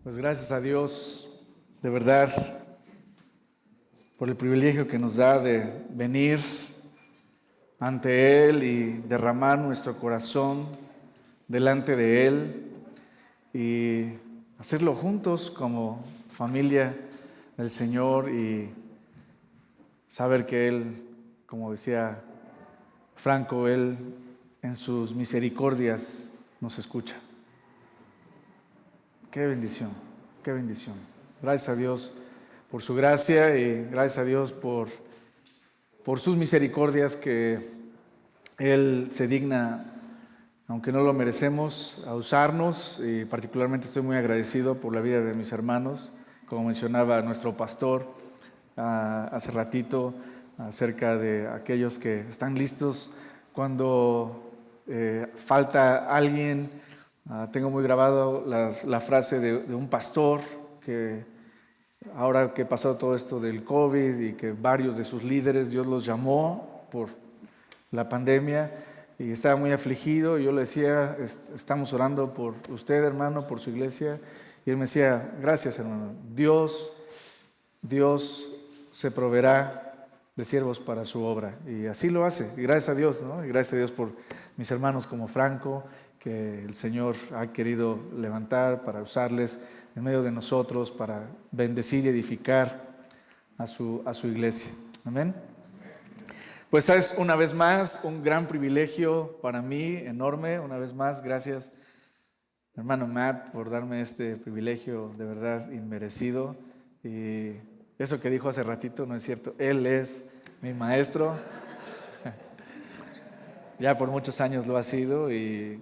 Pues gracias a Dios, de verdad, por el privilegio que nos da de venir ante Él y derramar nuestro corazón delante de Él y hacerlo juntos como familia del Señor y saber que Él, como decía Franco, Él en sus misericordias nos escucha. Qué bendición, qué bendición. Gracias a Dios por su gracia y gracias a Dios por sus misericordias que Él se digna, aunque no lo merecemos, a usarnos. Y particularmente estoy muy agradecido por la vida de mis hermanos, como mencionaba nuestro pastor hace ratito, acerca de aquellos que están listos cuando falta alguien. Tengo muy grabado la frase de un pastor que ahora que pasó todo esto del COVID y que varios de sus líderes Dios los llamó por la pandemia y estaba muy afligido, y yo le decía, estamos orando por usted, hermano, por su iglesia, y él me decía, gracias, hermano, Dios se proveerá de siervos para su obra, y así lo hace, y gracias a Dios, ¿no? Y gracias a Dios por mis hermanos como Franco, que el Señor ha querido levantar para usarles en medio de nosotros, para bendecir y edificar a su iglesia. Amén. Pues es una vez más un gran privilegio para mí, enorme. Una vez más, gracias, hermano Matt, por darme este privilegio de verdad inmerecido. Y eso que dijo hace ratito no es cierto. Él es mi maestro. Ya por muchos años lo ha sido y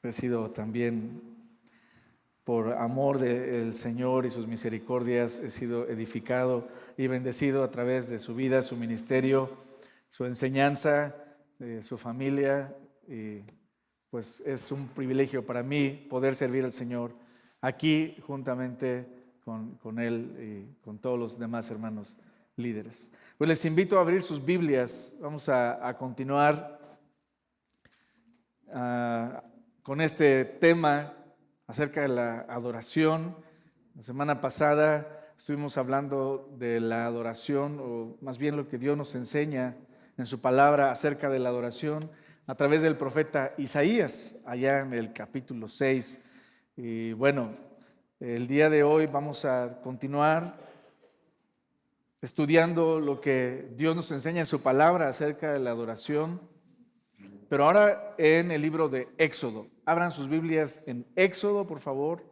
he sido también, por amor del Señor y sus misericordias, he sido edificado y bendecido a través de su vida, su ministerio, su enseñanza, su familia. Y pues es un privilegio para mí poder servir al Señor aquí juntamente con Él y con todos los demás hermanos líderes. Pues les invito a abrir sus Biblias. Vamos a continuar con este tema acerca de la adoración. La semana pasada estuvimos hablando de la adoración, o más bien lo que Dios nos enseña en su palabra acerca de la adoración a través del profeta Isaías, allá en el capítulo 6. Y bueno, el día de hoy vamos a continuar estudiando lo que Dios nos enseña en su palabra acerca de la adoración, pero ahora en el libro de Éxodo. Abran sus Biblias en Éxodo, por favor.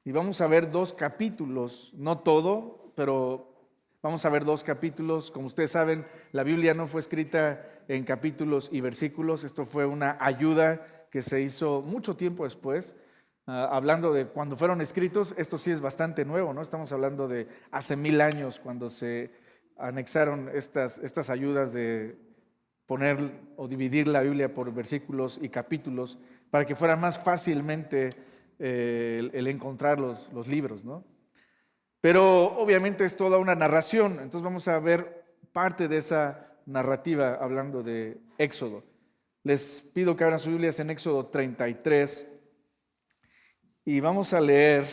Y vamos a ver 2 capítulos, no todo, pero vamos a ver 2 capítulos. Como ustedes saben, la Biblia no fue escrita en capítulos y versículos. Esto fue una ayuda que se hizo mucho tiempo después. Hablando de cuando fueron escritos, esto sí es bastante nuevo, ¿no? Estamos hablando de hace 1000 años, cuando se anexaron estas ayudas de poner o dividir la Biblia por versículos y capítulos para que fuera más fácilmente el encontrar los libros, ¿no? Pero obviamente es toda una narración, entonces vamos a ver parte de esa narrativa hablando de Éxodo. Les pido que abran sus Biblias en Éxodo 33 y vamos a leer,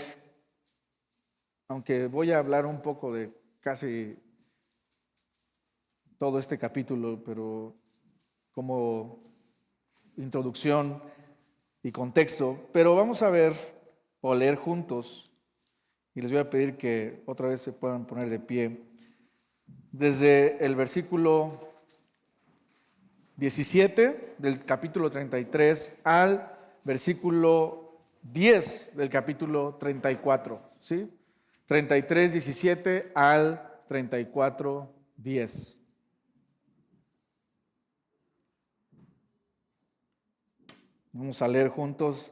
aunque voy a hablar un poco de casi todo este capítulo, pero como introducción y contexto, pero vamos a ver o a leer juntos, y les voy a pedir que otra vez se puedan poner de pie, desde el versículo 17 del capítulo 33 al versículo 10 del capítulo 34, ¿sí? 33, 17 al 34, 10. Vamos a leer juntos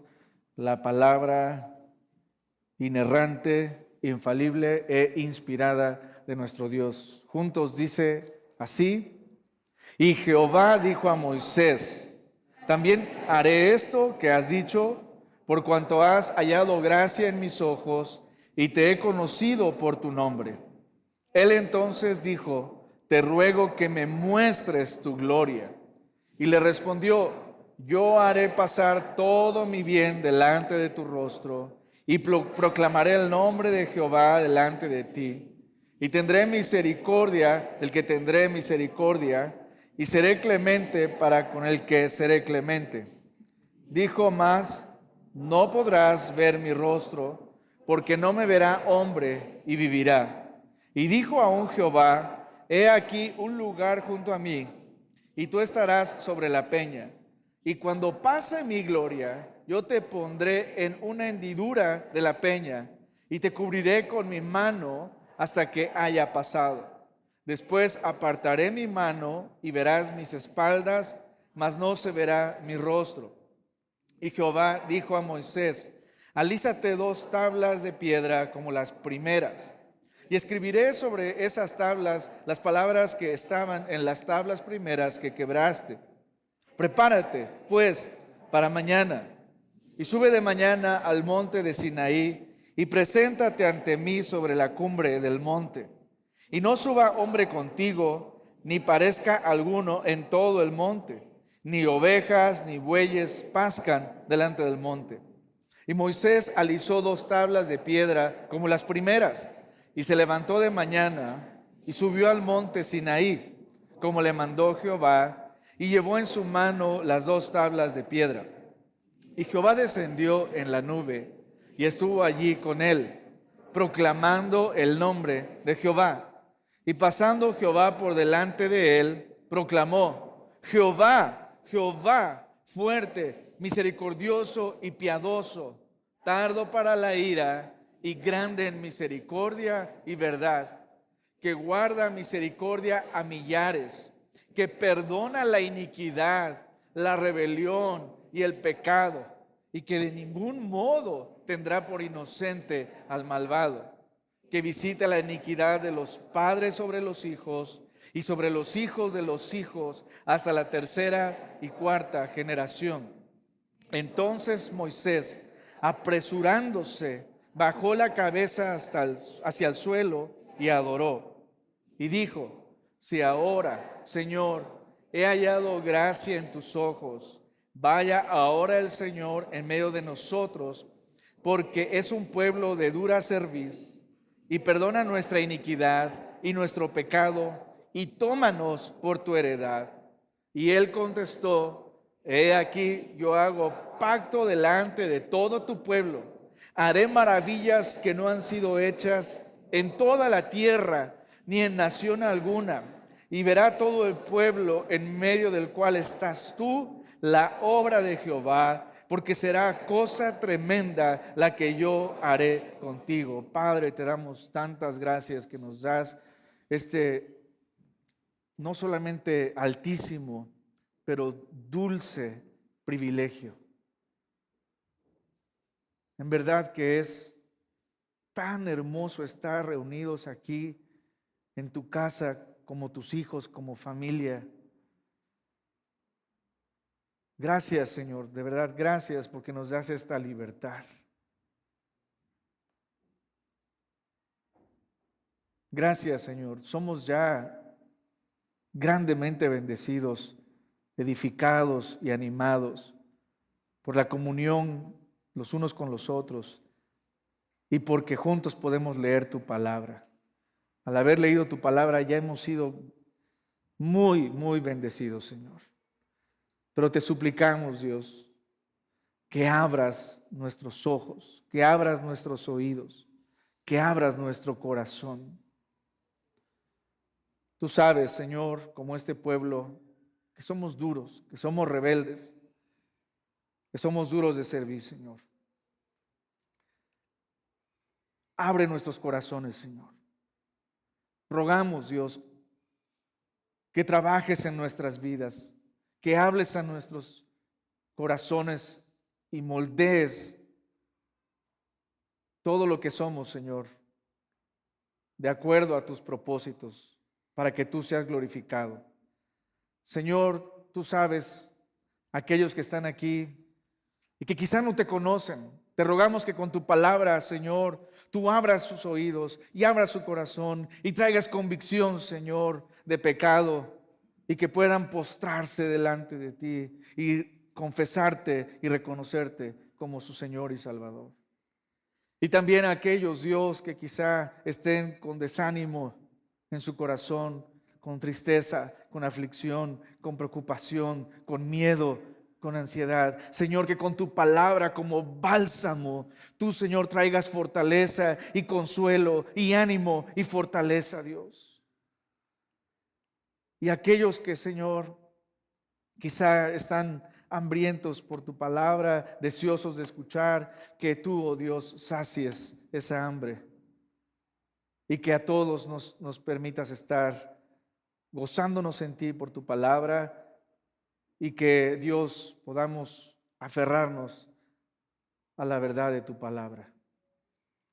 la palabra inerrante, infalible e inspirada de nuestro Dios. Juntos dice así: y Jehová dijo a Moisés, también haré esto que has dicho, por cuanto has hallado gracia en mis ojos y te he conocido por tu nombre. Él entonces dijo, te ruego que me muestres tu gloria. Y le respondió, yo haré pasar todo mi bien delante de tu rostro y proclamaré el nombre de Jehová delante de ti. Y tendré misericordia del que tendré misericordia, y seré clemente para con el que seré clemente. Dijo más: no podrás ver mi rostro, porque no me verá hombre y vivirá. Y dijo aún Jehová: he aquí un lugar junto a mí, y tú estarás sobre la peña. Y cuando pase mi gloria, yo te pondré en una hendidura de la peña, y te cubriré con mi mano hasta que haya pasado. Después apartaré mi mano y verás mis espaldas, mas no se verá mi rostro. Y Jehová dijo a Moisés: alízate 2 tablas de piedra como las primeras, y escribiré sobre esas tablas las palabras que estaban en las tablas primeras que quebraste. Prepárate, pues, para mañana, y sube de mañana al monte de Sinaí, y preséntate ante mí sobre la cumbre del monte. Y no suba hombre contigo, ni parezca alguno en todo el monte, ni ovejas ni bueyes pascan delante del monte. Y Moisés alisó 2 tablas de piedra como las primeras, y se levantó de mañana y subió al monte Sinaí, como le mandó Jehová, y llevó en su mano las 2 tablas de piedra. Y Jehová descendió en la nube y estuvo allí con él, proclamando el nombre de Jehová. Y pasando Jehová por delante de él, proclamó: Jehová, Jehová, fuerte, misericordioso y piadoso, tardo para la ira y grande en misericordia y verdad, que guarda misericordia a millares, que perdona la iniquidad, la rebelión y el pecado, y que de ningún modo tendrá por inocente al malvado, que visita la iniquidad de los padres sobre los hijos y sobre los hijos de los hijos hasta la 3ª y 4ª generación. Entonces Moisés, apresurándose, bajó la cabeza hacia el suelo y adoró. Y dijo: si ahora, Señor, he hallado gracia en tus ojos, vaya ahora el Señor en medio de nosotros, porque es un pueblo de dura cerviz, y perdona nuestra iniquidad y nuestro pecado, y tómanos por tu heredad. Y él contestó: he aquí, yo hago pacto delante de todo tu pueblo, haré maravillas que no han sido hechas en toda la tierra, ni en nación alguna, y verá todo el pueblo en medio del cual estás tú la obra de Jehová, porque será cosa tremenda la que yo haré contigo. Padre, te damos tantas gracias que nos das no solamente altísimo, pero dulce privilegio. En verdad que es tan hermoso estar reunidos aquí en tu casa, como tus hijos, como familia. Gracias, Señor, de verdad, gracias porque nos das esta libertad. Gracias, Señor. Somos ya grandemente bendecidos, edificados y animados por la comunión los unos con los otros y porque juntos podemos leer tu palabra. Al haber leído tu palabra ya hemos sido muy, muy bendecidos, Señor. Pero te suplicamos, Dios, que abras nuestros ojos, que abras nuestros oídos, que abras nuestro corazón. Tú sabes, Señor, como este pueblo, que somos duros, que somos rebeldes, que somos duros de servir, Señor. Abre nuestros corazones, Señor. Rogamos, Dios, que trabajes en nuestras vidas, que hables a nuestros corazones y moldees todo lo que somos, Señor, de acuerdo a tus propósitos, para que tú seas glorificado. Señor, tú sabes aquellos que están aquí y que quizá no te conocen. Te rogamos que con tu palabra, Señor, tú abras sus oídos y abras su corazón y traigas convicción, Señor, de pecado, y que puedan postrarse delante de ti y confesarte y reconocerte como su Señor y Salvador. Y también a aquellos, Dios, que quizá estén con desánimo en su corazón, con tristeza, con aflicción, con preocupación, con miedo, con ansiedad. Señor, que con tu palabra como bálsamo, tú, Señor, traigas fortaleza y consuelo y ánimo y fortaleza, Dios. Y aquellos que, Señor, quizá están hambrientos por tu palabra, deseosos de escuchar, que tú, oh Dios, sacies esa hambre y que a todos nos permitas estar gozándonos en ti por tu palabra y que, Dios, podamos aferrarnos a la verdad de tu palabra.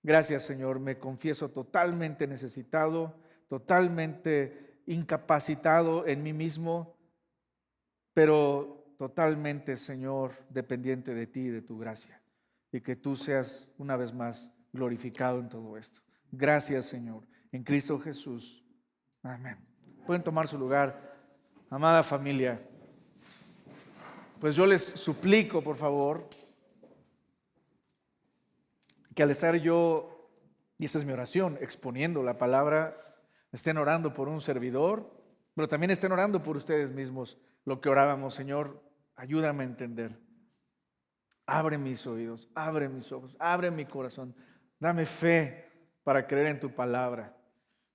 Gracias, Señor, me confieso totalmente necesitado, totalmente incapacitado en mí mismo, pero totalmente, Señor, dependiente de ti y de tu gracia. Y que tú seas una vez más glorificado en todo esto. Gracias, Señor, en Cristo Jesús. Amén. Pueden tomar su lugar, amada familia. Pues yo les suplico, por favor, que al estar yo, y esa es mi oración, exponiendo la palabra, estén orando por un servidor, pero también estén orando por ustedes mismos. Lo que orábamos, Señor, ayúdame a entender. Abre mis oídos, abre mis ojos, abre mi corazón. Dame fe para creer en tu palabra.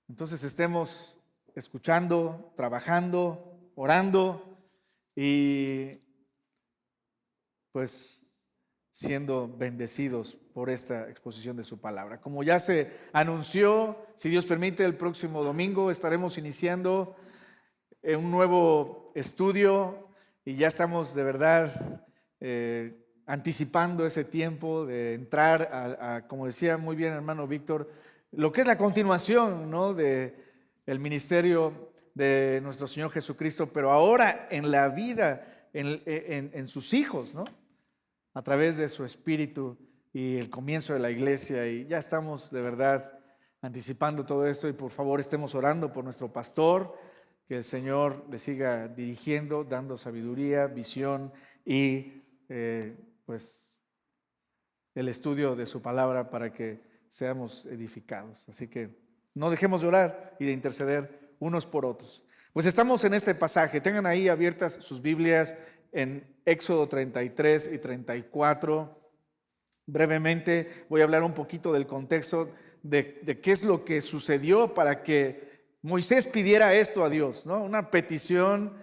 Entonces estemos escuchando, trabajando, orando y pues siendo bendecidos por esta exposición de su palabra. Como ya se anunció, si Dios permite, el próximo domingo estaremos iniciando un nuevo estudio y ya estamos de verdad anticipando ese tiempo de entrar a, como decía muy bien el hermano Víctor, lo que es la continuación, ¿no?, de el ministerio de nuestro Señor Jesucristo, pero ahora en la vida, en sus hijos, ¿no?, a través de su espíritu y el comienzo de la iglesia. Y ya estamos de verdad anticipando todo esto y por favor estemos orando por nuestro pastor, que el Señor le siga dirigiendo, dando sabiduría, visión y pues el estudio de su palabra para que seamos edificados. Así que no dejemos de orar y de interceder unos por otros. Pues estamos en este pasaje, tengan ahí abiertas sus Biblias en Éxodo 33 y 34. Brevemente voy a hablar un poquito del contexto de qué es lo que sucedió para que Moisés pidiera esto a Dios, ¿no? Una petición,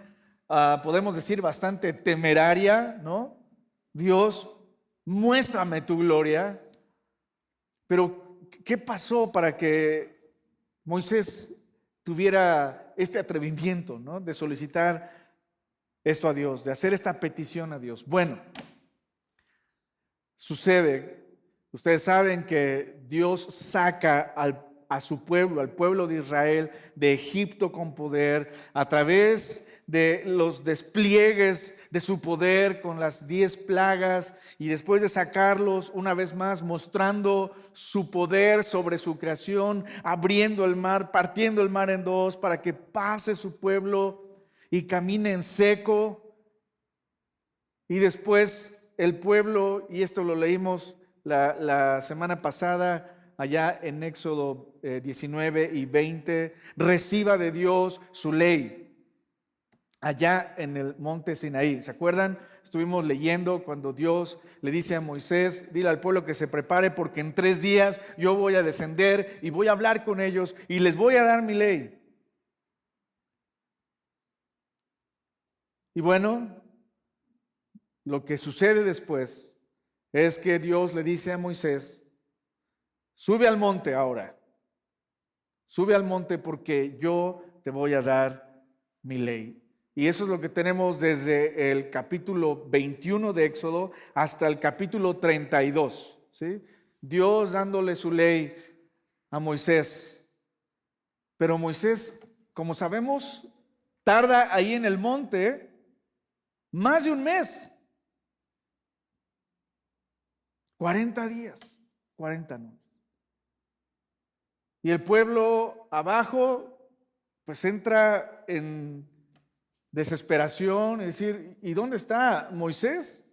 podemos decir, bastante temeraria, ¿no? Dios, muéstrame tu gloria. Pero, ¿qué pasó para que Moisés tuviera este atrevimiento, ¿no?, de solicitar esto a Dios, de hacer esta petición a Dios? Bueno, sucede, ustedes saben que Dios saca a su pueblo, al pueblo de Israel, de Egipto con poder, a través de los despliegues de su poder con las 10 plagas, y después de sacarlos una vez más, mostrando su poder sobre su creación, abriendo el mar, partiendo el mar en dos para que pase su pueblo y camine en seco. Y después el pueblo, y esto lo leímos la semana pasada, allá en Éxodo 19 y 20, reciba de Dios su ley, allá en el monte Sinaí. ¿Se acuerdan? Estuvimos leyendo cuando Dios le dice a Moisés, dile al pueblo que se prepare porque en 3 días yo voy a descender y voy a hablar con ellos y les voy a dar mi ley. Y bueno, lo que sucede después es que Dios le dice a Moisés, sube al monte ahora, sube al monte porque yo te voy a dar mi ley. Y eso es lo que tenemos desde el capítulo 21 de Éxodo hasta el capítulo 32, ¿sí? Dios dándole su ley a Moisés. Pero Moisés, como sabemos, tarda ahí en el monte más de un mes. 40 días, 40 noches. Y el pueblo abajo, pues entra en desesperación, es decir, ¿y dónde está Moisés?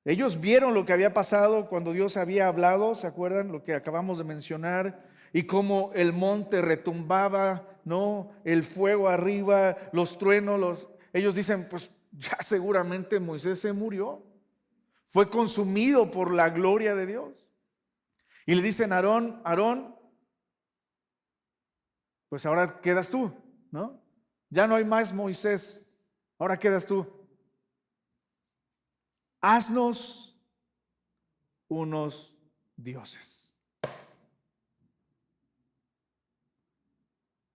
Ellos vieron lo que había pasado cuando Dios había hablado, ¿se acuerdan? Lo que acabamos de mencionar, y cómo el monte retumbaba, ¿no? El fuego arriba, los truenos, ellos dicen, pues ya seguramente Moisés se murió, fue consumido por la gloria de Dios. Y le dicen a Aarón, Aarón, pues ahora quedas tú, ¿no? Ya no hay más Moisés, ahora quedas tú. Haznos unos dioses.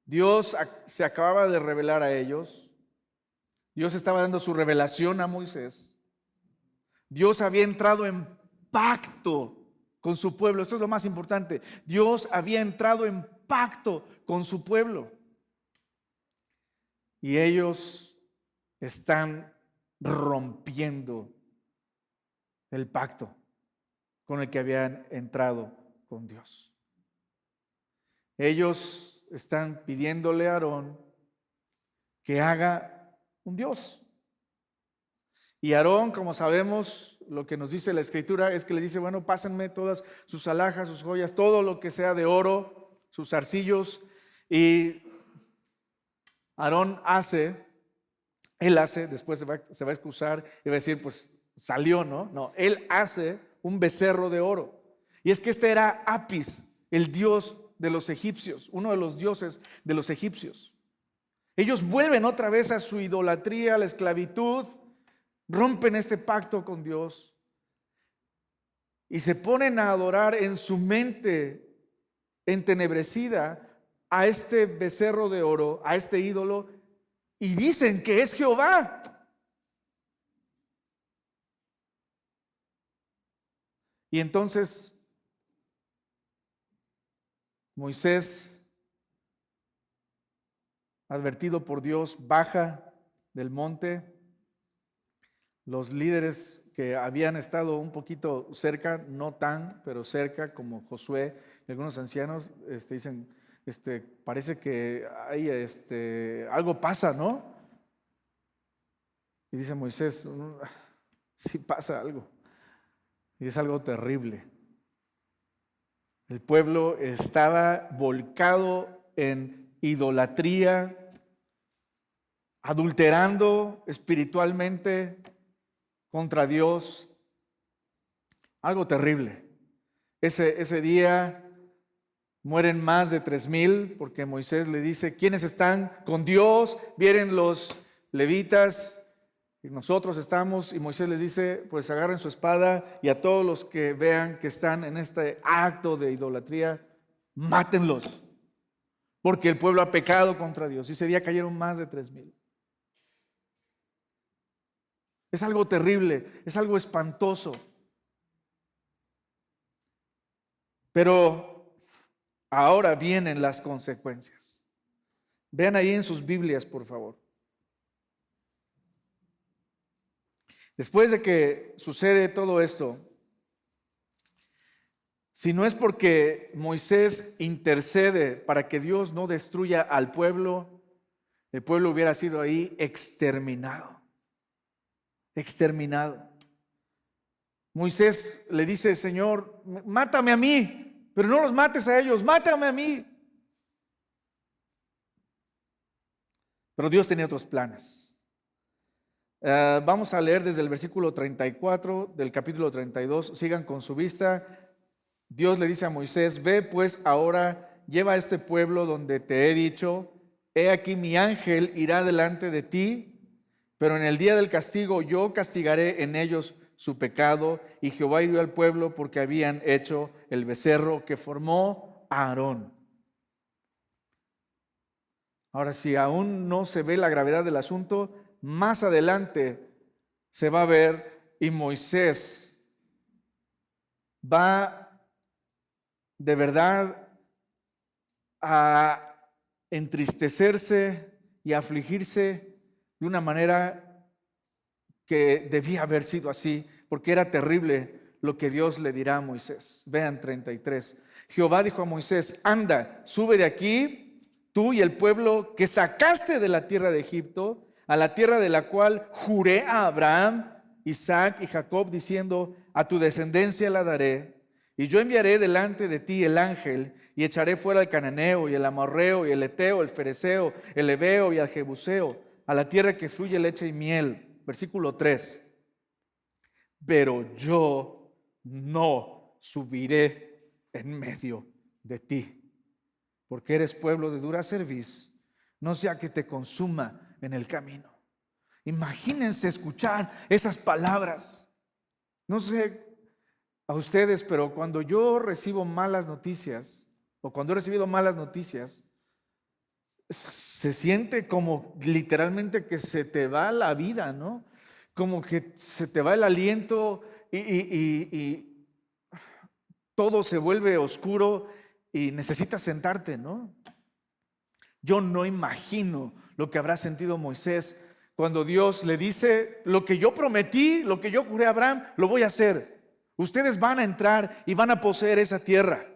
Dios se acababa de revelar a ellos. Dios estaba dando su revelación a Moisés. Dios había entrado en pacto con su pueblo. Esto es lo más importante. Dios había entrado en pacto con su pueblo. Y ellos están rompiendo el pacto con el que habían entrado con Dios. Ellos están pidiéndole a Aarón que haga un Dios. Y Aarón, como sabemos, lo que nos dice la Escritura es que le dice, bueno, pásenme todas sus alhajas, sus joyas, todo lo que sea de oro, sus zarcillos. Y Aarón él hace, después se va a excusar y va a decir, pues salió, ¿no? No, él hace un becerro de oro. Y es que este era Apis, el dios de los egipcios, uno de los dioses de los egipcios. Ellos vuelven otra vez a su idolatría, a la esclavitud, rompen este pacto con Dios y se ponen a adorar en su mente entenebrecida a este becerro de oro, a este ídolo, y dicen que es Jehová. Y entonces Moisés, advertido por Dios, baja del monte. Los líderes que habían estado un poquito cerca, no tan, pero cerca, como Josué y algunos ancianos, dicen, parece que hay algo pasa, ¿no? Y dice Moisés, sí pasa algo. Y es algo terrible. El pueblo estaba volcado en idolatría, adulterando espiritualmente contra Dios. Algo terrible. Ese día mueren más de 3,000 porque Moisés le dice, ¿quiénes están con Dios? Vienen los levitas y nosotros estamos, y Moisés les dice, pues agarren su espada y a todos los que vean que están en este acto de idolatría, mátenlos, porque el pueblo ha pecado contra Dios. Y ese día cayeron más de 3,000. Es algo terrible, es algo espantoso. Pero ahora vienen las consecuencias. Vean ahí en sus Biblias, por favor. Después de que sucede todo esto, si no es porque Moisés intercede para que Dios no destruya al pueblo, el pueblo hubiera sido ahí exterminado. Exterminado. Moisés le dice, Señor, mátame a mí, pero no los mates a ellos, mátame a mí. Pero Dios tenía otros planes. Vamos a leer desde el versículo 34 del capítulo 32. Sigan con su vista. Dios le dice a Moisés, ve pues ahora, lleva a este pueblo donde te he dicho, he aquí mi ángel irá delante de ti, pero en el día del castigo yo castigaré en ellos su pecado. Y Jehová hirió al pueblo porque habían hecho el becerro que formó Aarón. Ahora, si aún no se ve la gravedad del asunto, más adelante se va a ver, y Moisés va de verdad a entristecerse y a afligirse de una manera que debía haber sido así, porque era terrible lo que Dios le dirá a Moisés. Vean 33. Jehová dijo a Moisés, anda, sube de aquí, tú y el pueblo que sacaste de la tierra de Egipto, a la tierra de la cual juré a Abraham, Isaac y Jacob, diciendo: a tu descendencia la daré, y yo enviaré delante de ti el ángel, y echaré fuera al cananeo, y el amorreo, y el eteo, el fereceo, el heveo y al jebuseo, a la tierra que fluye leche y miel. Versículo 3. Pero yo no subiré en medio de ti, porque eres pueblo de dura cerviz, no sea que te consuma en el camino. Imagínense escuchar esas palabras. No sé a ustedes, pero cuando yo recibo malas noticias, o cuando he recibido malas noticias, se siente como literalmente que se te va la vida, ¿no? Como que se te va el aliento y todo se vuelve oscuro y necesitas sentarte, ¿no? Yo no imagino lo que habrá sentido Moisés cuando Dios le dice: lo que yo prometí, lo que yo juré a Abraham, lo voy a hacer. Ustedes van a entrar y van a poseer esa tierra.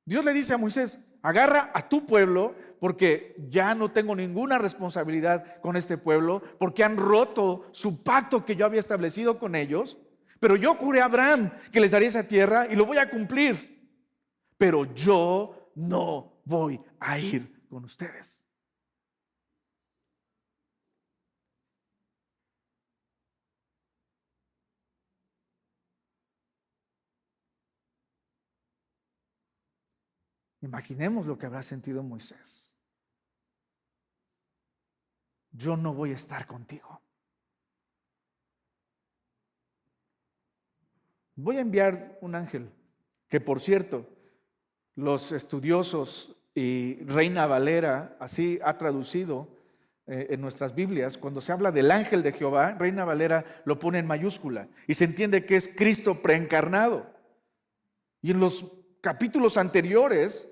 Dios le dice a Moisés: agarra a tu pueblo, porque ya no tengo ninguna responsabilidad con este pueblo, porque han roto su pacto que yo había establecido con ellos. Pero yo juré a Abraham que les daría esa tierra y lo voy a cumplir. Pero yo no voy a ir con ustedes. Imaginemos lo que habrá sentido Moisés. Yo no voy a estar contigo. Voy a enviar un ángel, que por cierto, los estudiosos y Reina Valera así ha traducido en nuestras Biblias. Cuando se habla del ángel de Jehová, Reina Valera lo pone en mayúscula y se entiende que es Cristo preencarnado. Y en los capítulos anteriores,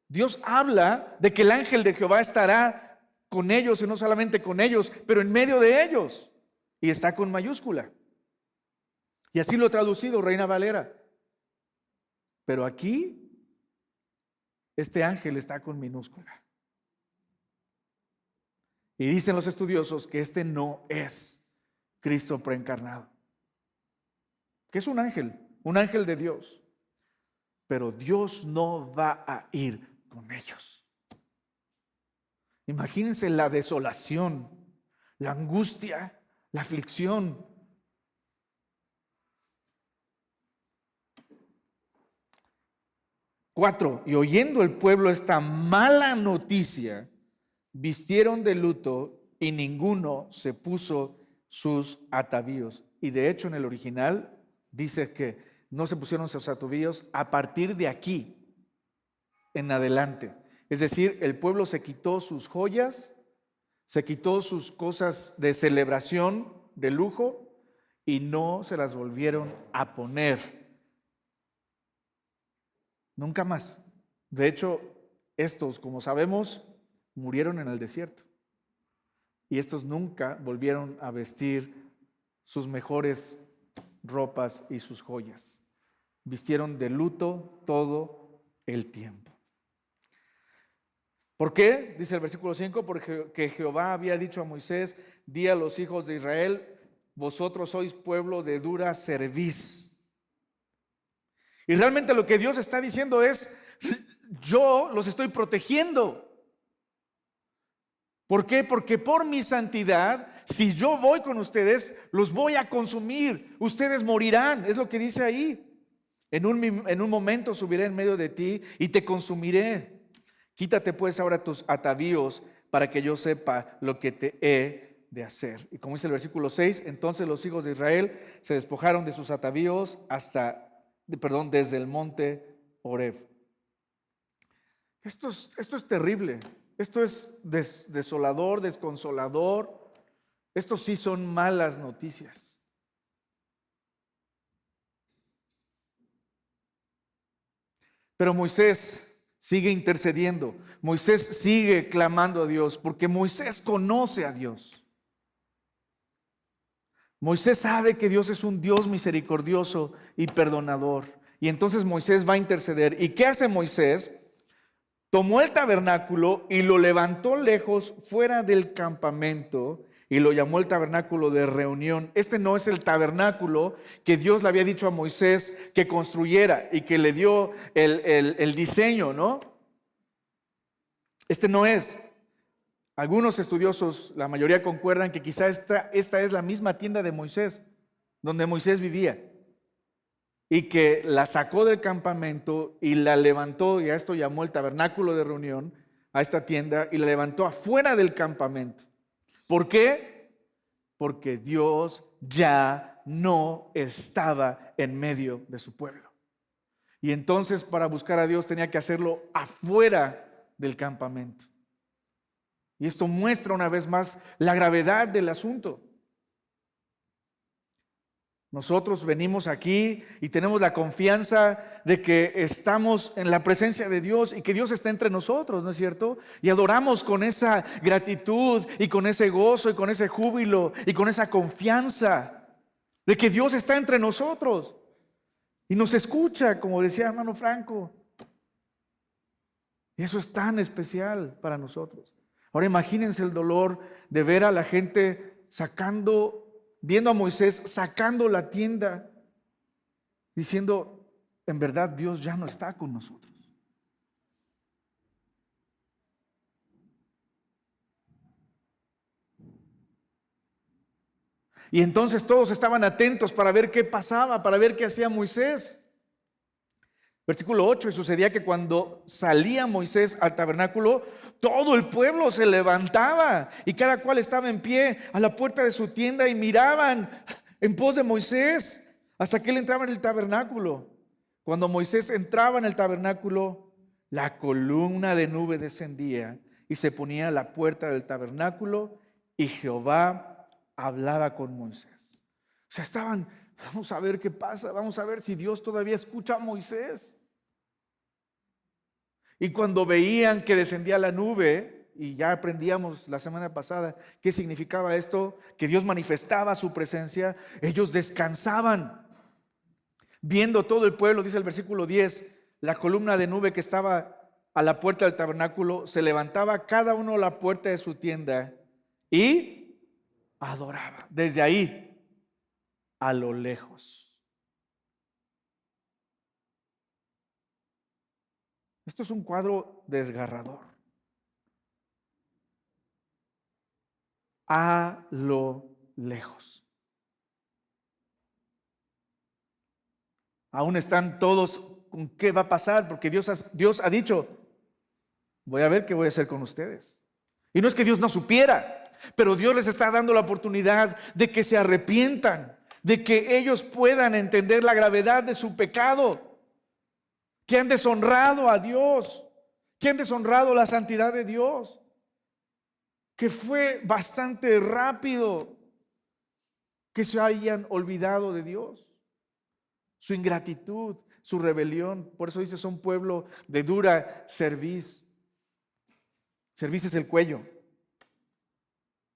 Dios habla de que el ángel de Jehová estará con ellos, y no solamente con ellos, pero en medio de ellos, y está con mayúscula. Y así lo ha traducido Reina Valera. Pero aquí este ángel está con minúscula. Y dicen los estudiosos que este no es Cristo preencarnado, que es un ángel de Dios. Pero Dios no va a ir con ellos. Imagínense la desolación, la angustia, la aflicción. 4. Y oyendo el pueblo esta mala noticia, vistieron de luto y ninguno se puso sus atavíos. Y de hecho en el original dice que no se pusieron sus atavíos a partir de aquí en adelante. Es decir, el pueblo se quitó sus joyas, se quitó sus cosas de celebración, de lujo, y no se las volvieron a poner. Nunca más. De hecho, estos, como sabemos, murieron en el desierto. Y estos nunca volvieron a vestir sus mejores ropas y sus joyas. Vistieron de luto todo el tiempo. ¿Por qué? Dice el versículo 5, porque Jehová había dicho a Moisés: di a los hijos de Israel: vosotros sois pueblo de dura cerviz. Y realmente lo que Dios está diciendo es: yo los estoy protegiendo. ¿Por qué? Porque por mi santidad, si yo voy con ustedes, los voy a consumir. Ustedes morirán, es lo que dice ahí. En un momento subiré en medio de ti y te consumiré. Quítate pues ahora tus atavíos, para que yo sepa lo que te he de hacer. Y como dice el versículo 6, entonces los hijos de Israel se despojaron de sus atavíos desde el monte Horeb. Esto es terrible. Esto es desolador, desconsolador. Estos sí son malas noticias. Pero Moisés sigue intercediendo. Moisés sigue clamando a Dios, porque Moisés conoce a Dios. Moisés sabe que Dios es un Dios misericordioso y perdonador. Y entonces Moisés va a interceder. ¿Y qué hace Moisés? Tomó el tabernáculo y lo levantó lejos fuera del campamento y lo llamó el tabernáculo de reunión. Este no es el tabernáculo que Dios le había dicho a Moisés que construyera y que le dio el diseño, ¿no? Este no es. Algunos estudiosos, la mayoría concuerdan que quizá esta es la misma tienda de Moisés, donde Moisés vivía, y que la sacó del campamento y la levantó, y a esto llamó el tabernáculo de reunión, a esta tienda, y la levantó afuera del campamento. ¿Por qué? Porque Dios ya no estaba en medio de su pueblo. Y entonces para buscar a Dios tenía que hacerlo afuera del campamento. Y esto muestra una vez más la gravedad del asunto. Nosotros venimos aquí y tenemos la confianza de que estamos en la presencia de Dios y que Dios está entre nosotros, ¿no es cierto? Y adoramos con esa gratitud y con ese gozo y con ese júbilo y con esa confianza de que Dios está entre nosotros y nos escucha, como decía hermano Franco. Y eso es tan especial para nosotros. Ahora imagínense el dolor de ver a la gente viendo a Moisés sacando la tienda, diciendo, en verdad Dios ya no está con nosotros. Y entonces todos estaban atentos para ver qué pasaba, para ver qué hacía Moisés. Versículo 8, y sucedía que cuando salía Moisés al tabernáculo, todo el pueblo se levantaba y cada cual estaba en pie a la puerta de su tienda y miraban en pos de Moisés hasta que él entraba en el tabernáculo. Cuando Moisés entraba en el tabernáculo, la columna de nube descendía y se ponía a la puerta del tabernáculo y Jehová hablaba con Moisés. O sea, vamos a ver qué pasa, vamos a ver si Dios todavía escucha a Moisés. Y cuando veían que descendía la nube, y ya aprendíamos la semana pasada qué significaba esto, que Dios manifestaba su presencia, ellos descansaban. Viendo todo el pueblo, dice el versículo 10, la columna de nube que estaba a la puerta del tabernáculo, se levantaba cada uno a la puerta de su tienda y adoraba. Desde ahí, a lo lejos. Esto es un cuadro desgarrador. A lo lejos. Aún están todos con qué va a pasar, porque Dios ha dicho, voy a ver qué voy a hacer con ustedes. Y no es que Dios no supiera, pero Dios les está dando la oportunidad de que se arrepientan, de que ellos puedan entender la gravedad de su pecado, que han deshonrado a Dios, que han deshonrado la santidad de Dios, que fue bastante rápido que se hayan olvidado de Dios, su ingratitud, su rebelión. Por eso dice, son pueblo de dura cerviz. Cerviz es el cuello.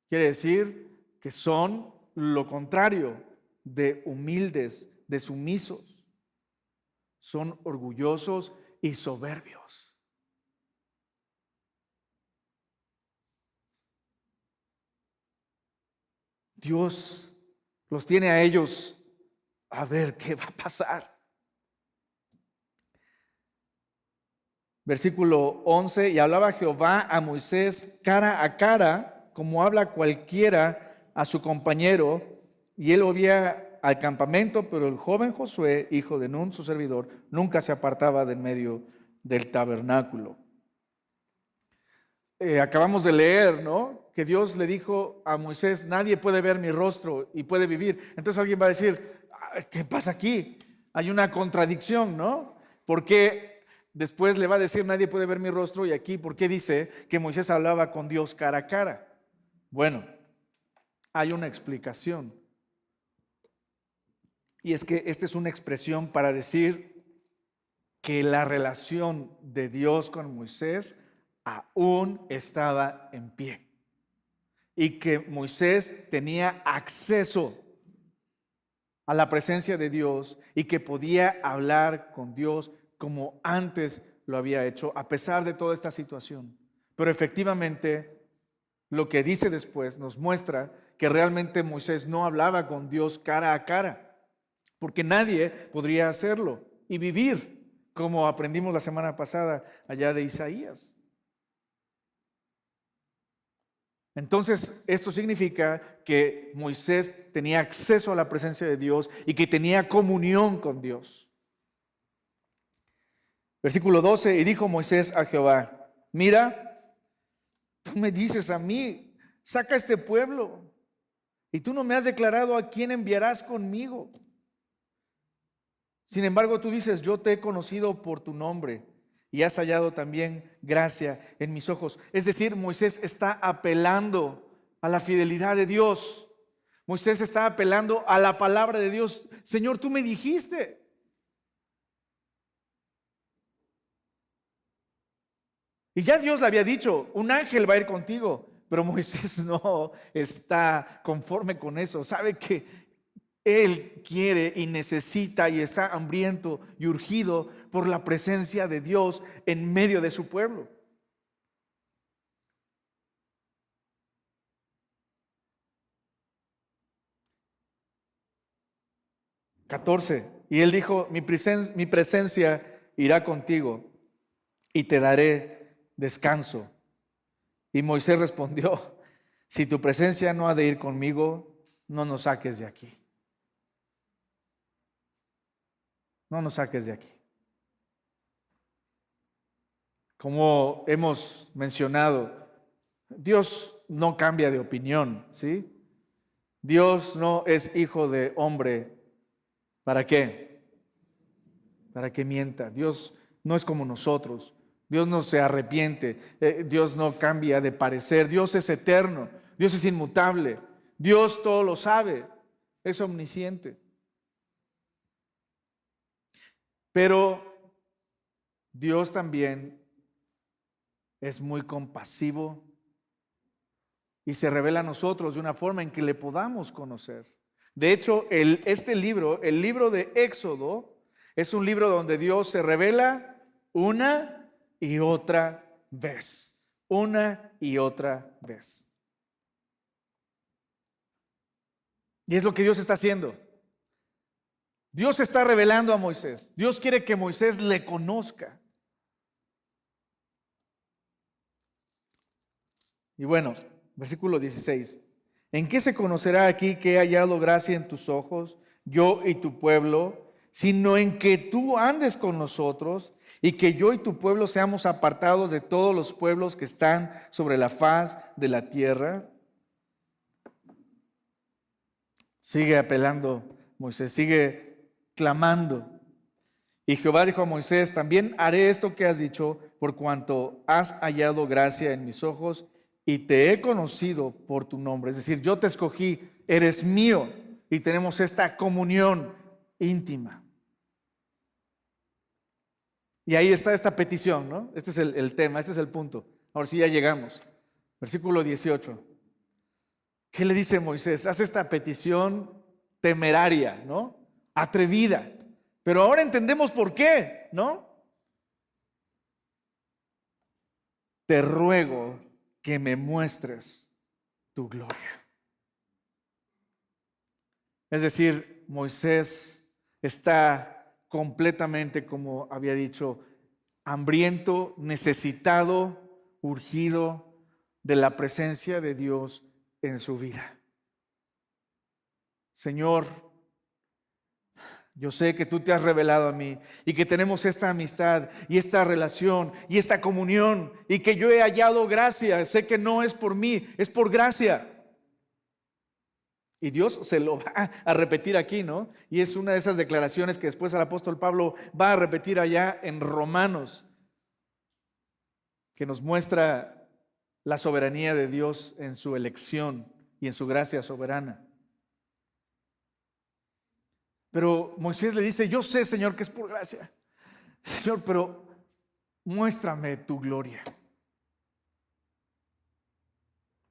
Quiere decir que son lo contrario de humildes, de sumisos. Son orgullosos y soberbios. Dios los tiene a ellos a ver qué va a pasar. Versículo 11, y hablaba Jehová a Moisés cara a cara, como habla cualquiera a su compañero, y él volvía al campamento, pero el joven Josué, hijo de Nun, su servidor, nunca se apartaba del medio del tabernáculo. Acabamos de leer, ¿no?, que Dios le dijo a Moisés, nadie puede ver mi rostro y puede vivir. Entonces alguien va a decir, ¿qué pasa aquí? Hay una contradicción, ¿no? Porque después le va a decir, nadie puede ver mi rostro, y aquí, ¿por qué dice que Moisés hablaba con Dios cara a cara? Bueno, hay una explicación. Y es que esta es una expresión para decir que la relación de Dios con Moisés aún estaba en pie y que Moisés tenía acceso a la presencia de Dios y que podía hablar con Dios como antes lo había hecho, a pesar de toda esta situación. Pero efectivamente lo que dice después nos muestra que realmente Moisés no hablaba con Dios cara a cara, porque nadie podría hacerlo y vivir como aprendimos la semana pasada allá de Isaías. Entonces, esto significa que Moisés tenía acceso a la presencia de Dios y que tenía comunión con Dios. Versículo 12, y dijo Moisés a Jehová, mira, tú me dices a mí, saca a este pueblo, y tú no me has declarado a quién enviarás conmigo. Sin embargo, tú dices, yo te he conocido por tu nombre y has hallado también gracia en mis ojos. Es decir, Moisés está apelando a la fidelidad de Dios. Moisés está apelando a la palabra de Dios. Señor, tú me dijiste. Y ya Dios le había dicho, un ángel va a ir contigo. Pero Moisés no está conforme con eso. Sabe que él quiere y necesita y está hambriento y urgido por la presencia de Dios en medio de su pueblo. Y él dijo, mi presencia irá contigo y te daré descanso. Y Moisés respondió, si tu presencia no ha de ir conmigo, no nos saques de aquí. No nos saques de aquí. Como hemos mencionado, Dios no cambia de opinión, ¿sí? Dios no es hijo de hombre. ¿Para qué? Para que mienta. Dios no es como nosotros. Dios no se arrepiente. Dios no cambia de parecer. Dios es eterno. Dios es inmutable. Dios todo lo sabe. Es omnisciente. Pero Dios también es muy compasivo y se revela a nosotros de una forma en que le podamos conocer. De hecho, este libro, el libro de Éxodo, es un libro donde Dios se revela una y otra vez. Una y otra vez. Y es lo que Dios está haciendo. Dios está revelando a Moisés. Dios quiere que Moisés le conozca. Y bueno, versículo 16. ¿En qué se conocerá aquí que he hallado gracia en tus ojos, yo y tu pueblo, sino en que tú andes con nosotros y que yo y tu pueblo seamos apartados de todos los pueblos que están sobre la faz de la tierra? Sigue apelando Moisés, sigue clamando. Y Jehová dijo a Moisés, también haré esto que has dicho, por cuanto has hallado gracia en mis ojos y te he conocido por tu nombre. Es decir, yo te escogí, eres mío y tenemos esta comunión íntima. Y ahí está esta petición, ¿no? Este es el tema, este es el punto. Ahora sí ya llegamos. Versículo 18. ¿Qué le dice Moisés? Hace esta petición temeraria, ¿no? Atrevida. Pero ahora entendemos por qué, ¿no? Te ruego que me muestres tu gloria. Es decir, Moisés está completamente, como había dicho, hambriento, necesitado, urgido de la presencia de Dios en su vida. Señor, yo sé que tú te has revelado a mí y que tenemos esta amistad y esta relación y esta comunión y que yo he hallado gracia. Sé que no es por mí, es por gracia. Y Dios se lo va a repetir aquí, ¿no? Y es una de esas declaraciones que después el apóstol Pablo va a repetir allá en Romanos, que nos muestra la soberanía de Dios en su elección y en su gracia soberana. Pero Moisés le dice, yo sé, Señor, que es por gracia. Señor, pero muéstrame tu gloria.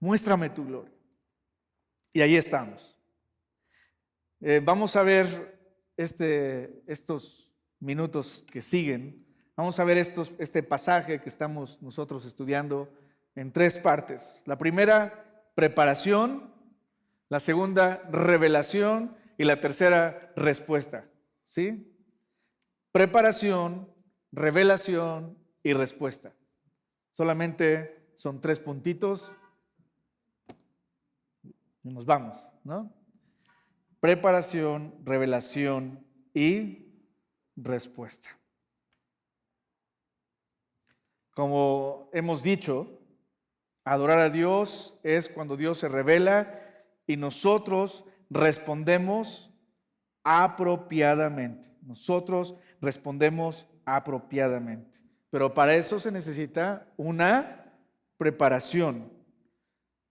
Muéstrame tu gloria. Y ahí estamos. Vamos a ver estos minutos que siguen. Vamos a ver este pasaje que estamos nosotros estudiando en tres partes. La primera, preparación. La segunda, revelación. Y la tercera, respuesta. ¿Sí? Preparación, revelación y respuesta. Solamente son 3 puntitos y nos vamos, ¿no? Preparación, revelación y respuesta. Como hemos dicho, adorar a Dios es cuando Dios se revela y nosotros respondemos apropiadamente. Nosotros respondemos apropiadamente. Pero para eso se necesita una preparación.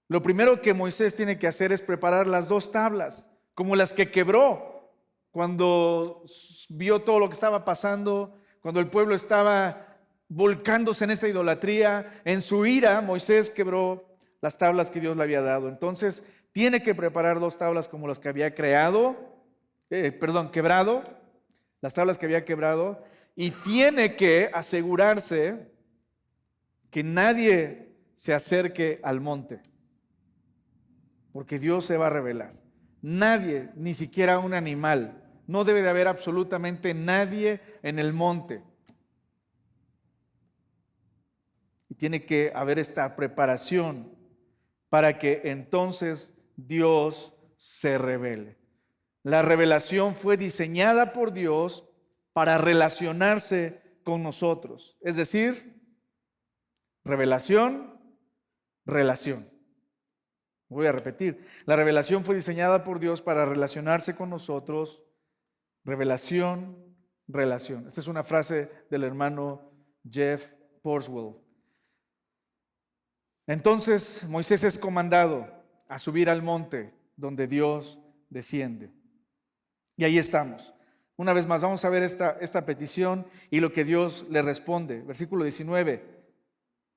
Lo primero que Moisés tiene que hacer es preparar las 2 tablas, como las que quebró cuando vio todo lo que estaba pasando, cuando el pueblo estaba volcándose en esta idolatría. En su ira, Moisés quebró las tablas que Dios le había dado. Entonces, tiene que preparar 2 tablas como las que había quebrado, las tablas que había quebrado, y tiene que asegurarse que nadie se acerque al monte, porque Dios se va a revelar. Nadie, ni siquiera un animal. No debe de haber absolutamente nadie en el monte. Y tiene que haber esta preparación para que entonces Dios se revele. La revelación fue diseñada por Dios para relacionarse con nosotros. Es decir, revelación, relación. Voy a repetir. La revelación fue diseñada por Dios para relacionarse con nosotros. Revelación, relación. Esta es una frase del hermano Jeff Porswell. Entonces Moisés es comandado a subir al monte donde Dios desciende. Y ahí estamos. Una vez más, vamos a ver esta petición y lo que Dios le responde. Versículo 19.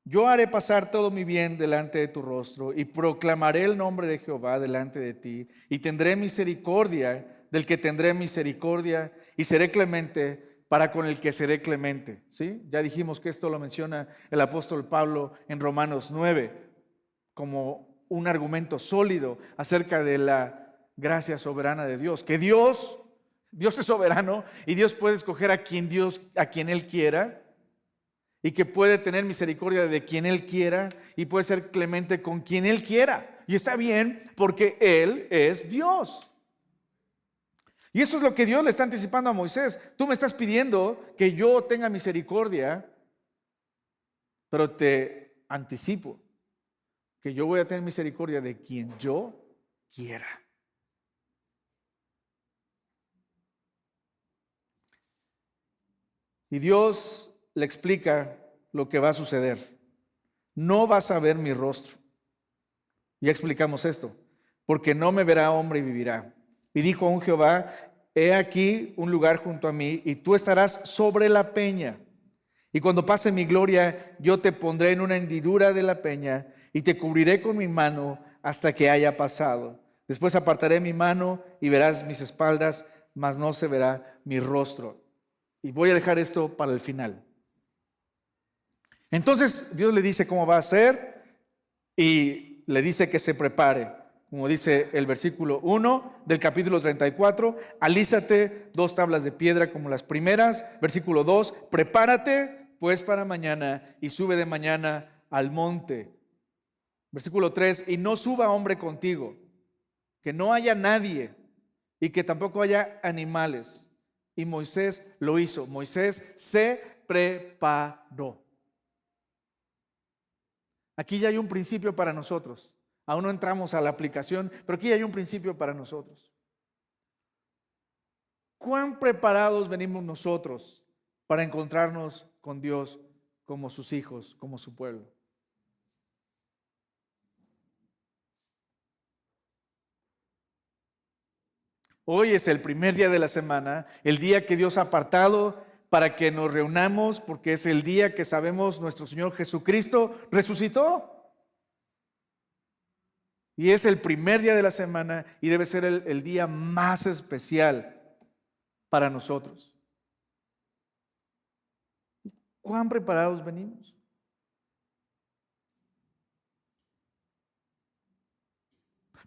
Yo haré pasar todo mi bien delante de tu rostro y proclamaré el nombre de Jehová delante de ti y tendré misericordia del que tendré misericordia y seré clemente para con el que seré clemente. ¿Sí? Ya dijimos que esto lo menciona el apóstol Pablo en Romanos 9 como un argumento sólido acerca de la gracia soberana de Dios. Que Dios es soberano y Dios puede escoger a quien Él quiera, y que puede tener misericordia de quien Él quiera y puede ser clemente con quien Él quiera. Y está bien porque Él es Dios. Y eso es lo que Dios le está anticipando a Moisés. Tú me estás pidiendo que yo tenga misericordia, pero te anticipo que yo voy a tener misericordia de quien yo quiera. Y Dios le explica lo que va a suceder. No vas a ver mi rostro. Ya explicamos esto. Porque no me verá hombre y vivirá. Y dijo aún Jehová, he aquí un lugar junto a mí, y tú estarás sobre la peña. Y cuando pase mi gloria, yo te pondré en una hendidura de la peña, y te cubriré con mi mano hasta que haya pasado. Después apartaré mi mano, y verás mis espaldas, mas no se verá mi rostro. Y voy a dejar esto para el final. Entonces Dios le dice cómo va a ser y le dice que se prepare. Como dice el versículo 1 del capítulo 34, alízate 2 tablas de piedra como las primeras. Versículo 2, prepárate pues para mañana y sube de mañana al monte. Versículo 3, y no suba hombre contigo, que no haya nadie y que tampoco haya animales. Y Moisés lo hizo. Moisés se preparó. Aquí ya hay un principio para nosotros. Aún no entramos a la aplicación, pero aquí hay un principio para nosotros. ¿Cuán preparados venimos nosotros para encontrarnos con Dios como sus hijos, como su pueblo? Hoy es el primer día de la semana, el día que Dios ha apartado para que nos reunamos, porque es el día que sabemos nuestro Señor Jesucristo resucitó. Y es el primer día de la semana y debe ser el día más especial para nosotros. ¿Cuán preparados venimos?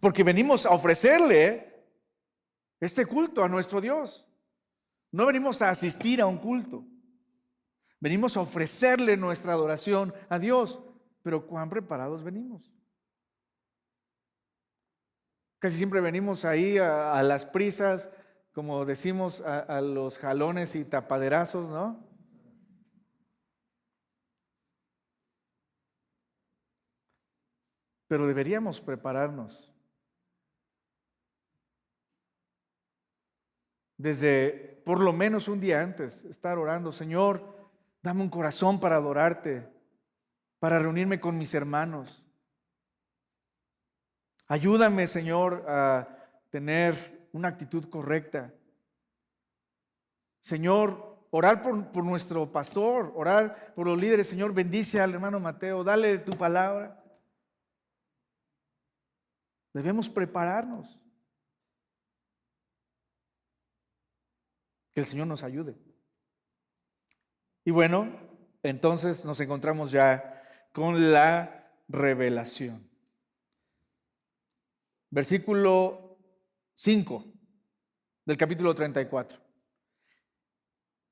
porque venimos a ofrecerle este culto a nuestro Dios. No venimos a asistir a un culto. Venimos a ofrecerle nuestra adoración a Dios. Pero ¿cuán preparados venimos? Casi siempre venimos ahí a las prisas, como decimos, a los jalones y tapaderazos, ¿no? Pero deberíamos prepararnos. Desde por lo menos un día antes, estar orando: Señor, dame un corazón para adorarte, para reunirme con mis hermanos. Ayúdame, Señor, a tener una actitud correcta. Señor, orar por nuestro pastor, orar por los líderes. Señor, bendice al hermano Mateo, dale tu palabra. Debemos prepararnos. Que el Señor nos ayude. Y bueno, entonces nos encontramos ya con la revelación. Versículo 5 del capítulo 34.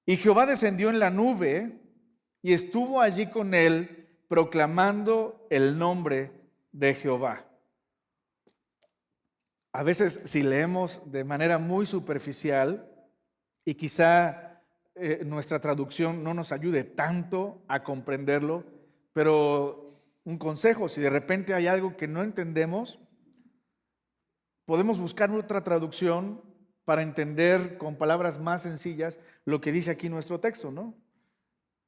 Y Jehová descendió en la nube y estuvo allí con él, proclamando el nombre de Jehová. A veces, si leemos de manera muy superficial, y quizá nuestra traducción no nos ayude tanto a comprenderlo, pero un consejo: si de repente hay algo que no entendemos, podemos buscar otra traducción para entender con palabras más sencillas lo que dice aquí nuestro texto, ¿no?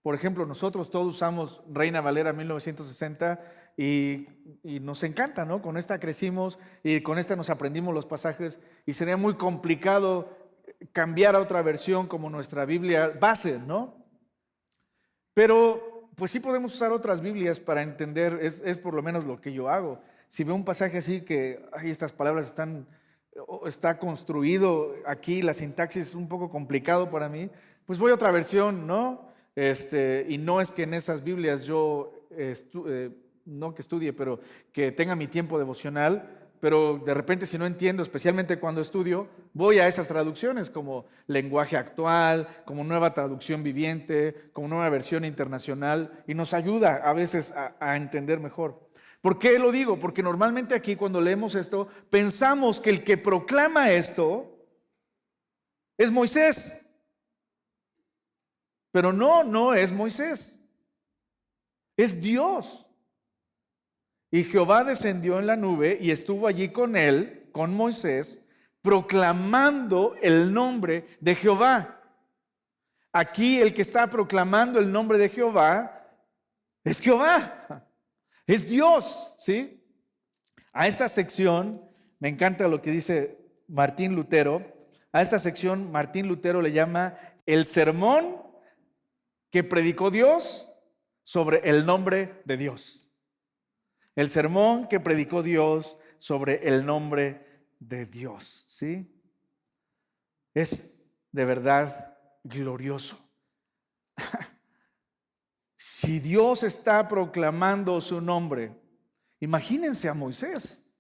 Por ejemplo, nosotros todos usamos Reina Valera 1960 y nos encanta, ¿no? Con esta crecimos y con esta nos aprendimos los pasajes, y sería muy complicado cambiar a otra versión como nuestra Biblia base, ¿no? Pero pues sí podemos usar otras Biblias para entender, es por lo menos lo que yo hago. Si veo un pasaje así que estas palabras está construido aquí, la sintaxis es un poco complicado para mí, pues voy a otra versión, ¿no? Y no es que en esas Biblias yo no que estudie, pero que tenga mi tiempo devocional. Pero de repente, si no entiendo, especialmente cuando estudio, voy a esas traducciones como Lenguaje Actual, como Nueva Traducción Viviente, como Nueva Versión Internacional, y nos ayuda a veces a entender mejor. ¿Por qué lo digo? Porque normalmente aquí, cuando leemos esto, pensamos que el que proclama esto es Moisés. Pero no es Moisés. Es Dios. Y Jehová descendió en la nube y estuvo allí con él, con Moisés, proclamando el nombre de Jehová. Aquí el que está proclamando el nombre de Jehová es Jehová, es Dios, ¿sí? A esta sección, me encanta lo que dice Martín Lutero, a esta sección Martín Lutero le llama el sermón que predicó Dios sobre el nombre de Dios. El sermón que predicó Dios sobre el nombre de Dios, ¿sí? Es de verdad glorioso. Si Dios está proclamando su nombre, imagínense a Moisés.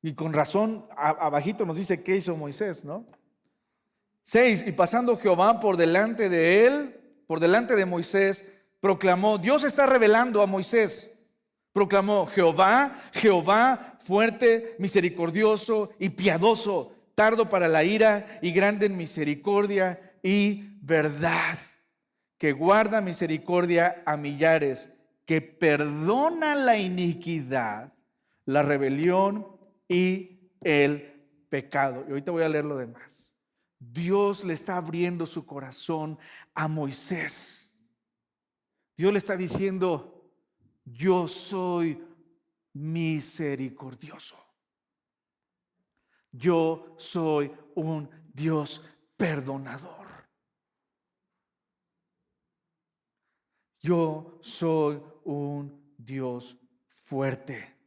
Y con razón, abajito nos dice qué hizo Moisés, ¿no? 6, y pasando Jehová por delante de él, por delante de Moisés, proclamó, Dios está revelando a Moisés. Proclamó: Jehová, Jehová, fuerte, misericordioso y piadoso, tardo para la ira y grande en misericordia y verdad, que guarda misericordia a millares, que perdona la iniquidad, la rebelión y el pecado. Y ahorita voy a leer lo demás. Dios le está abriendo su corazón a Moisés. Dios le está diciendo: yo soy misericordioso. Yo soy un Dios perdonador. Yo soy un Dios fuerte,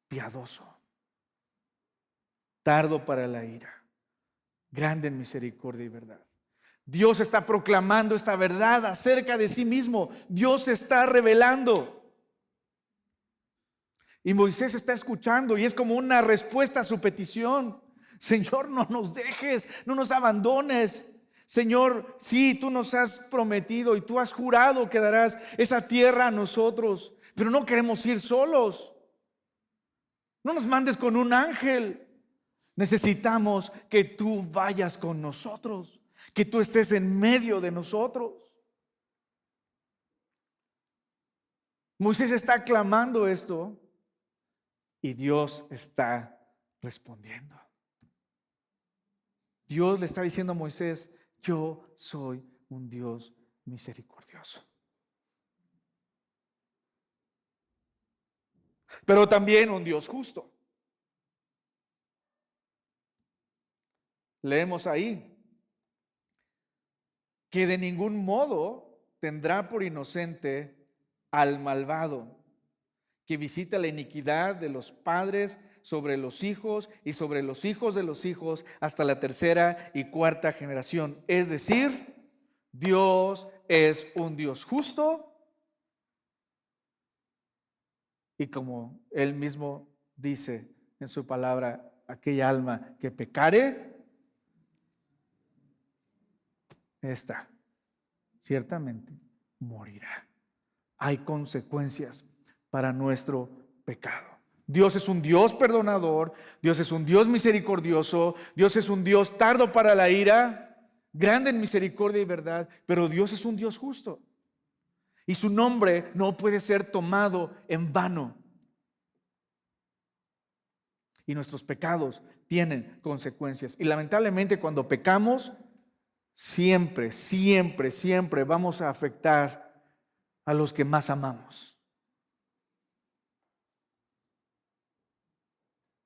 piadoso, tardo para la ira, grande en misericordia y verdad. Dios está proclamando esta verdad acerca de sí mismo. Dios se está revelando. Y Moisés está escuchando y es como una respuesta a su petición. Señor, no nos dejes, no nos abandones. Señor, sí, tú nos has prometido y tú has jurado que darás esa tierra a nosotros, pero no queremos ir solos. No nos mandes con un ángel. Necesitamos que tú vayas con nosotros, que tú estés en medio de nosotros. Moisés está clamando esto y Dios está respondiendo. Dios le está diciendo a Moisés: yo soy un Dios misericordioso, pero también un Dios justo. Leemos ahí que de ningún modo tendrá por inocente al malvado, que visita la iniquidad de los padres sobre los hijos y sobre los hijos de los hijos hasta la tercera y cuarta generación. Es decir, Dios es un Dios justo y, como Él mismo dice en su palabra, aquella alma que pecare, esta ciertamente morirá. Hay consecuencias para nuestro pecado. Dios es un Dios perdonador, Dios es un Dios misericordioso, Dios es un Dios tardo para la ira, grande en misericordia y verdad, pero Dios es un Dios justo. Y su nombre no puede ser tomado en vano. Y nuestros pecados tienen consecuencias. Y lamentablemente, cuando pecamos, siempre vamos a afectar a los que más amamos.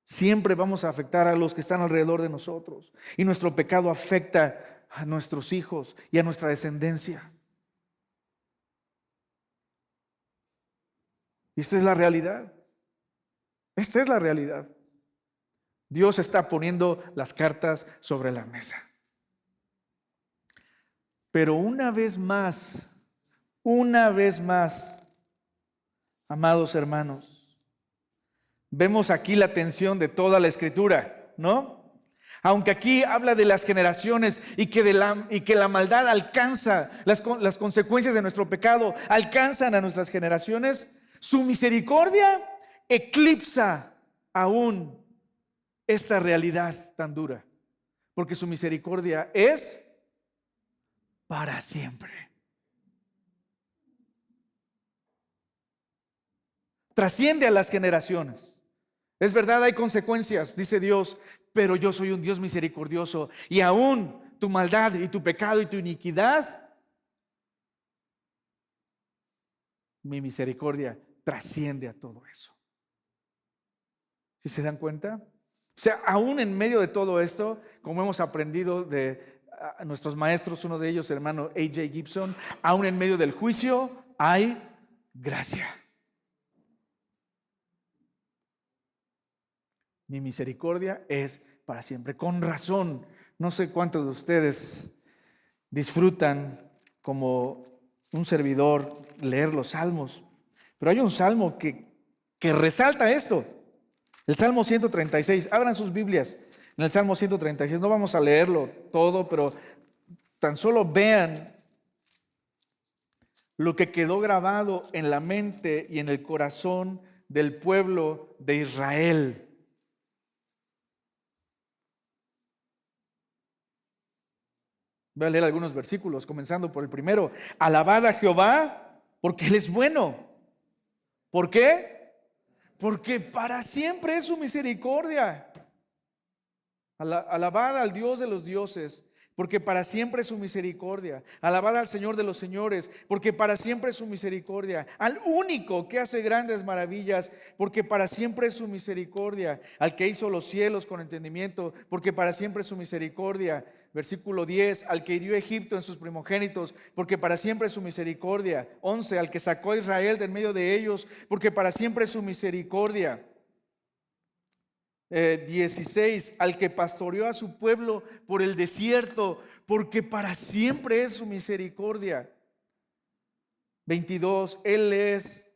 Siempre vamos a afectar a los que están alrededor de nosotros. Y nuestro pecado afecta a nuestros hijos y a nuestra descendencia. Y esta es la realidad. Esta es la realidad. Dios está poniendo las cartas sobre la mesa. Pero una vez más, amados hermanos, vemos aquí la tensión de toda la Escritura, ¿no? Aunque aquí habla de las generaciones y que la maldad alcanza, las consecuencias de nuestro pecado alcanzan a nuestras generaciones, su misericordia eclipsa aún esta realidad tan dura, porque su misericordia es para siempre. Trasciende a las generaciones. Es verdad, hay consecuencias, dice Dios, pero yo soy un Dios misericordioso y aún tu maldad y tu pecado y tu iniquidad, mi misericordia trasciende a todo eso. ¿Sí se dan cuenta? O sea, aún en medio de todo esto, como hemos aprendido de nuestros maestros, uno de ellos, hermano A.J. Gibson, aún en medio del juicio hay gracia. Mi misericordia es para siempre. Con razón, no sé cuántos de ustedes disfrutan como un servidor leer los salmos, pero hay un salmo que resalta esto. El Salmo 136. Abran sus Biblias en el Salmo 136. No vamos a leerlo todo, pero tan solo vean lo que quedó grabado en la mente y en el corazón del pueblo de Israel. Voy a leer algunos versículos, comenzando por el primero. Alabad a Jehová, porque Él es bueno. ¿Por qué? Porque para siempre es su misericordia. Alabad al Dios de los dioses, porque para siempre es su misericordia. Alabad al Señor de los señores, porque para siempre es su misericordia. Al único que hace grandes maravillas, porque para siempre es su misericordia. Al que hizo los cielos con entendimiento, porque para siempre es su misericordia. Versículo 10, al que hirió a Egipto en sus primogénitos, porque para siempre es su misericordia. 11, al que sacó a Israel de en medio de ellos, porque para siempre es su misericordia. 16, al que pastoreó a su pueblo por el desierto, porque para siempre es su misericordia. 22, Él es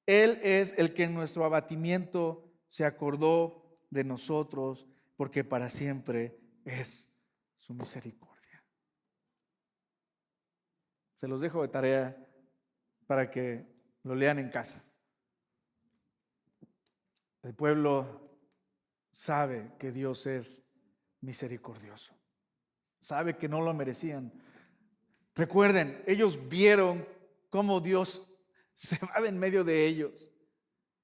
Él es el que en nuestro abatimiento se acordó de nosotros, porque para siempre es su misericordia. Se los dejo de tarea para que lo lean en casa. El pueblo sabe que Dios es misericordioso. Sabe que no lo merecían. Recuerden, ellos vieron cómo Dios se va de en medio de ellos.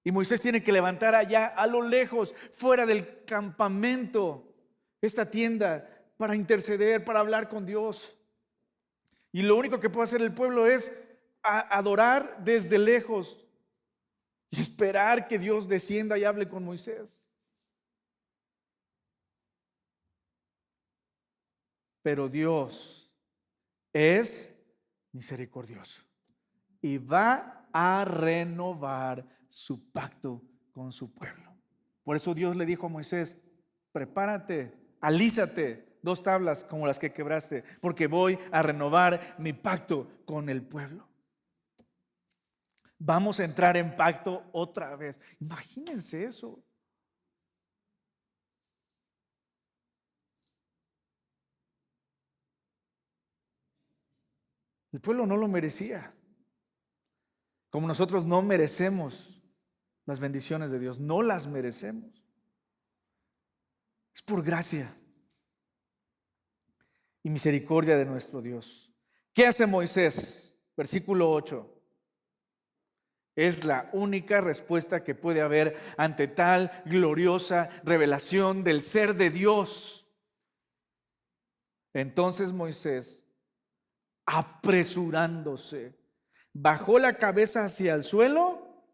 Y Moisés tiene que levantar allá a lo lejos, fuera del campamento, esta tienda para interceder, para hablar con Dios. Y lo único que puede hacer el pueblo es adorar desde lejos y esperar que Dios descienda y hable con Moisés. Pero Dios es misericordioso y va a renovar su pacto con su pueblo. Por eso Dios le dijo a Moisés: prepárate, alízate 2 tablas como las que quebraste, porque voy a renovar mi pacto con el pueblo. Vamos a entrar en pacto otra vez. Imagínense eso. El pueblo no lo merecía. Como nosotros no merecemos las bendiciones de Dios, no las merecemos. Es por gracia y misericordia de nuestro Dios. ¿Qué hace Moisés? Versículo 8. Es la única respuesta que puede haber ante tal gloriosa revelación del ser de Dios. Entonces Moisés, apresurándose, bajó la cabeza hacia el suelo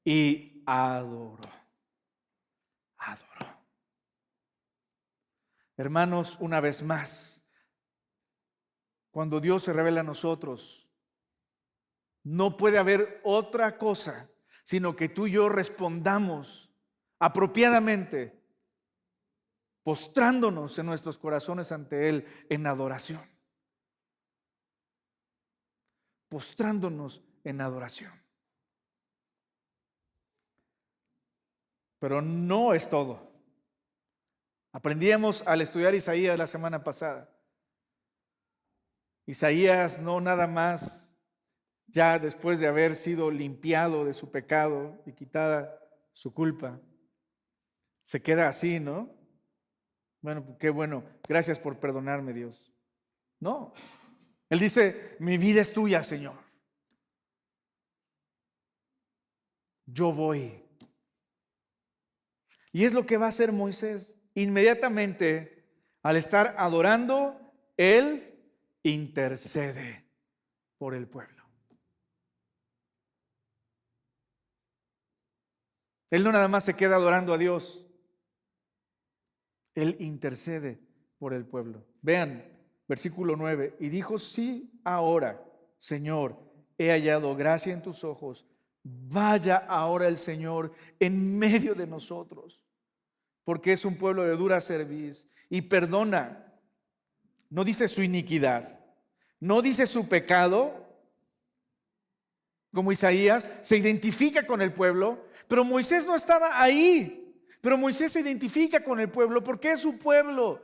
y adoró. Hermanos, una vez más, cuando Dios se revela a nosotros, no puede haber otra cosa sino que tú y yo respondamos apropiadamente, postrándonos en nuestros corazones ante Él en adoración. Postrándonos en adoración. Pero no es todo. Aprendíamos al estudiar Isaías la semana pasada. Isaías no nada más, ya después de haber sido limpiado de su pecado y quitada su culpa, se queda así, ¿no? Bueno, qué bueno, gracias por perdonarme, Dios. No, él dice: mi vida es tuya, Señor. Yo voy. Y es lo que va a hacer Moisés. Inmediatamente, al estar adorando, él intercede por el pueblo. Él no nada más se queda adorando a Dios, él intercede por el pueblo. Vean, versículo 9. Y dijo: sí, ahora, Señor, he hallado gracia en tus ojos. Vaya ahora el Señor en medio de nosotros, porque es un pueblo de dura cerviz y perdona. No dice su iniquidad, no dice su pecado. Como Isaías se identifica con el pueblo, pero Moisés no estaba ahí. Pero Moisés se identifica con el pueblo porque es su pueblo.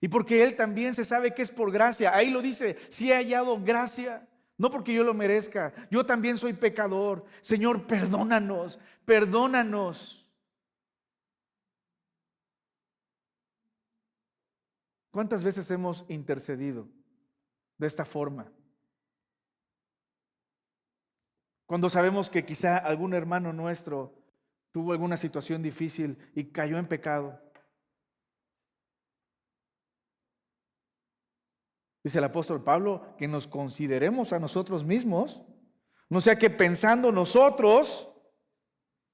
Y porque él también se sabe que es por gracia. Ahí lo dice: si he hallado gracia. No porque yo lo merezca. Yo también soy pecador. Señor, perdónanos, perdónanos. ¿Cuántas veces hemos intercedido de esta forma? Cuando sabemos que quizá algún hermano nuestro tuvo alguna situación difícil y cayó en pecado. Dice el apóstol Pablo que nos consideremos a nosotros mismos, no sea que pensando nosotros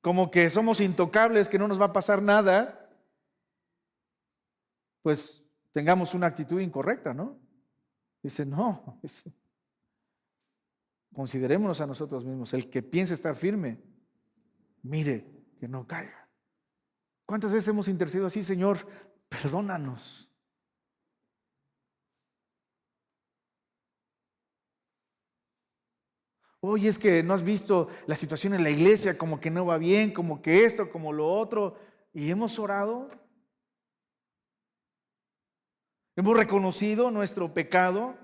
como que somos intocables, que no nos va a pasar nada, pues tengamos una actitud incorrecta, ¿no? Dice, no, considerémonos a nosotros mismos. El que piense estar firme, mire que no caiga. ¿Cuántas veces hemos intercedido así? Señor, perdónanos? Oye, es que no has visto la situación en la iglesia, como que no va bien, como que esto, como lo otro. Y hemos orado, hemos reconocido nuestro pecado.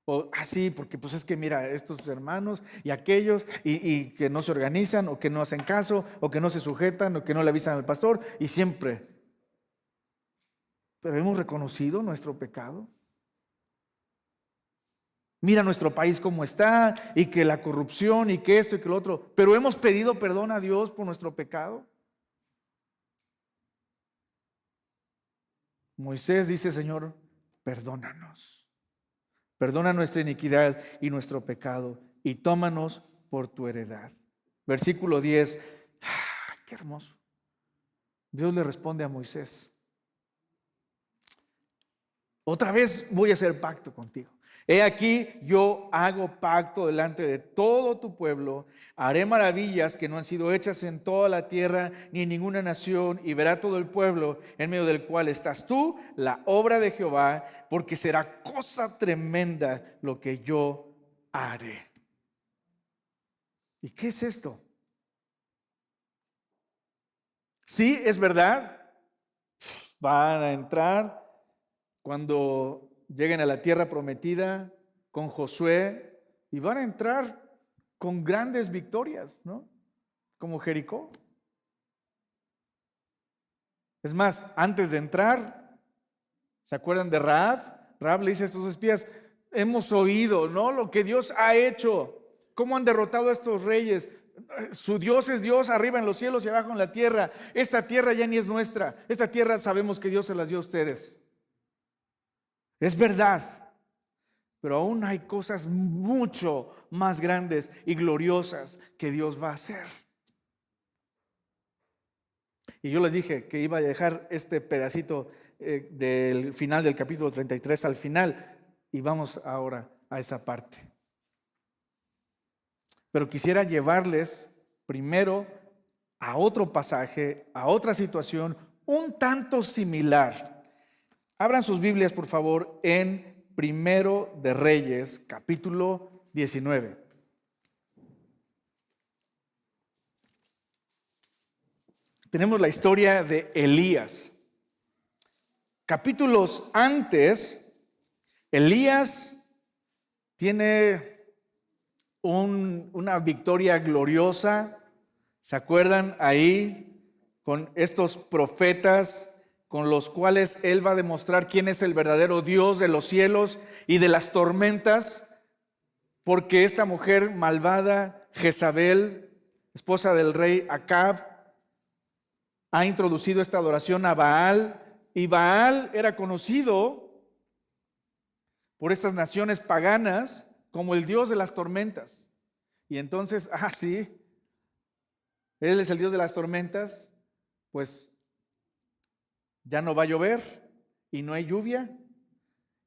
O así, porque pues es que mira, estos hermanos y aquellos, y que no se organizan, o que no hacen caso, o que no se sujetan, o que no le avisan al pastor, y siempre. Pero hemos reconocido nuestro pecado. Mira nuestro país cómo está, y que la corrupción, y que esto y que lo otro. Pero hemos pedido perdón a Dios por nuestro pecado. Moisés dice: Señor, perdónanos. Perdona nuestra iniquidad y nuestro pecado, y tómanos por tu heredad. Versículo 10. ¡Qué hermoso! Dios le responde a Moisés: otra vez voy a hacer pacto contigo. He aquí, yo hago pacto delante de todo tu pueblo. Haré maravillas que no han sido hechas en toda la tierra ni en ninguna nación, y verá todo el pueblo en medio del cual estás tú, la obra de Jehová, porque será cosa tremenda lo que yo haré. ¿Y qué es esto? Sí, es verdad, van a entrar cuando lleguen a la tierra prometida con Josué, y van a entrar con grandes victorias, ¿no? Como Jericó. Es más, antes de entrar, ¿se acuerdan de Rahab? Rahab le dice a estos espías: hemos oído, ¿no?, lo que Dios ha hecho, cómo han derrotado a estos reyes. Su Dios es Dios arriba en los cielos y abajo en la tierra. Esta tierra ya ni es nuestra. Esta tierra sabemos que Dios se las dio a ustedes. Es verdad, pero aún hay cosas mucho más grandes y gloriosas que Dios va a hacer. Y yo les dije que iba a dejar este pedacito del final del capítulo 33 al final, y vamos ahora a esa parte. Pero quisiera llevarles primero a otro pasaje, a otra situación un tanto similar. Abran sus Biblias, por favor, en Primero de Reyes, capítulo 19. Tenemos la historia de Elías. Capítulos antes, Elías tiene una victoria gloriosa. ¿Se acuerdan ahí con estos profetas con los cuales él va a demostrar quién es el verdadero Dios de los cielos y de las tormentas? Porque esta mujer malvada, Jezabel, esposa del rey Acab, ha introducido esta adoración a Baal, y Baal era conocido por estas naciones paganas como el Dios de las tormentas. Y entonces, sí, él es el Dios de las tormentas, pues ya no va a llover y no hay lluvia,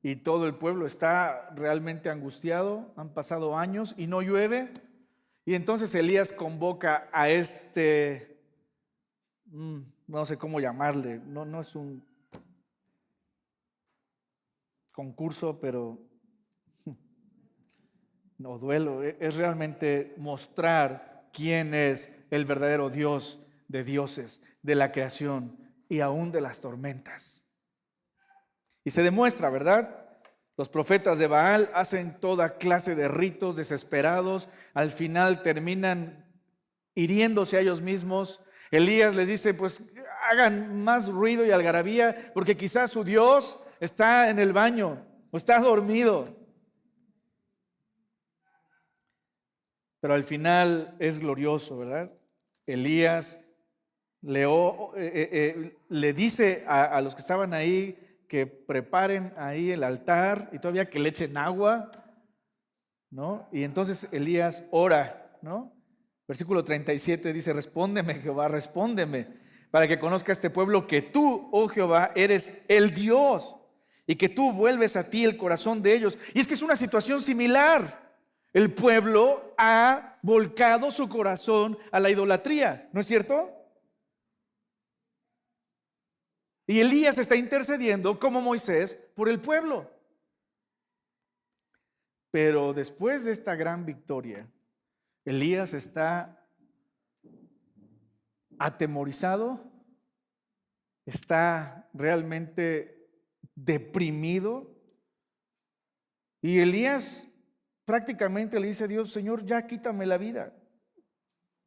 y todo el pueblo está realmente angustiado. Han pasado años y no llueve. Y entonces Elías convoca a no sé cómo llamarle, no es un concurso, pero no duelo, es realmente mostrar quién es el verdadero Dios de dioses, de la creación y aún de las tormentas. Y se demuestra, ¿verdad? Los profetas de Baal hacen toda clase de ritos desesperados, al final terminan hiriéndose a ellos mismos. Elías les dice: pues hagan más ruido y algarabía, porque quizás su Dios está en el baño o está dormido. Pero al final es glorioso, ¿verdad? Elías le dice a los que estaban ahí que preparen ahí el altar, y todavía que le echen agua, ¿no? Y entonces Elías ora, ¿no? Versículo 37 dice: respóndeme, Jehová, respóndeme, para que conozca este pueblo que tú, oh Jehová, eres el Dios, y que tú vuelves a ti el corazón de ellos. Y es que es una situación similar. El pueblo ha volcado su corazón a la idolatría, ¿no es cierto? Y Elías está intercediendo como Moisés por el pueblo. Pero después de esta gran victoria, Elías está atemorizado, está realmente deprimido. Y Elías prácticamente le dice a Dios: Señor, ya quítame la vida.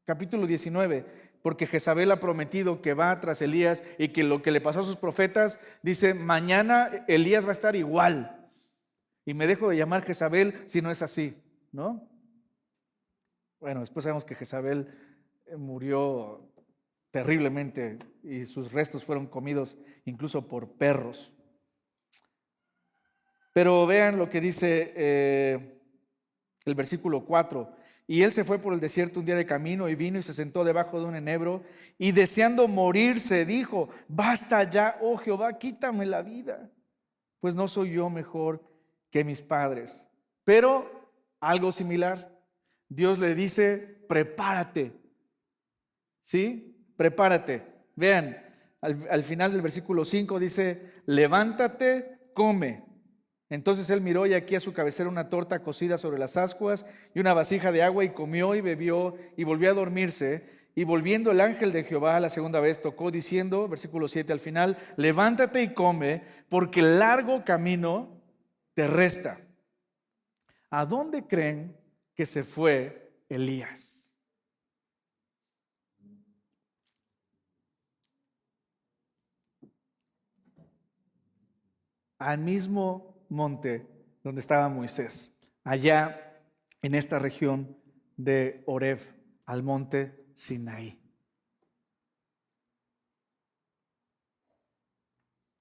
Capítulo 19, porque Jezabel ha prometido que va tras Elías y que lo que le pasó a sus profetas, dice, mañana Elías va a estar igual. Y me dejo de llamar Jezabel si no es así, ¿no? Bueno, después sabemos que Jezabel murió terriblemente y sus restos fueron comidos incluso por perros. Pero vean lo que dice el versículo 4. Y él se fue por el desierto un día de camino y vino y se sentó debajo de un enebro y deseando morirse dijo: basta ya, oh Jehová, quítame la vida, pues no soy yo mejor que mis padres. Pero algo similar, Dios le dice: prepárate, ¿sí? Prepárate. Vean, al final del versículo 5 dice: levántate, come. Entonces él miró y aquí a su cabecera una torta cocida sobre las ascuas y una vasija de agua, y comió y bebió y volvió a dormirse. Y volviendo el ángel de Jehová la segunda vez tocó diciendo, versículo 7 al final: levántate y come, porque el largo camino te resta. ¿A dónde creen que se fue Elías? Al mismo monte donde estaba Moisés, allá en esta región de Horeb, al monte Sinaí.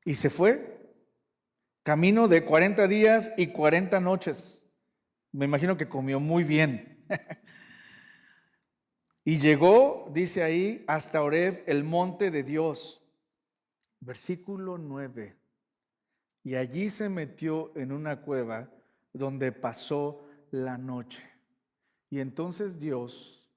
Y se fue, camino de 40 días y 40 noches. Me imagino que comió muy bien. Y llegó, dice ahí, hasta Horeb, el monte de Dios. Versículo 9. Y allí se metió en una cueva donde pasó la noche. Y entonces Dios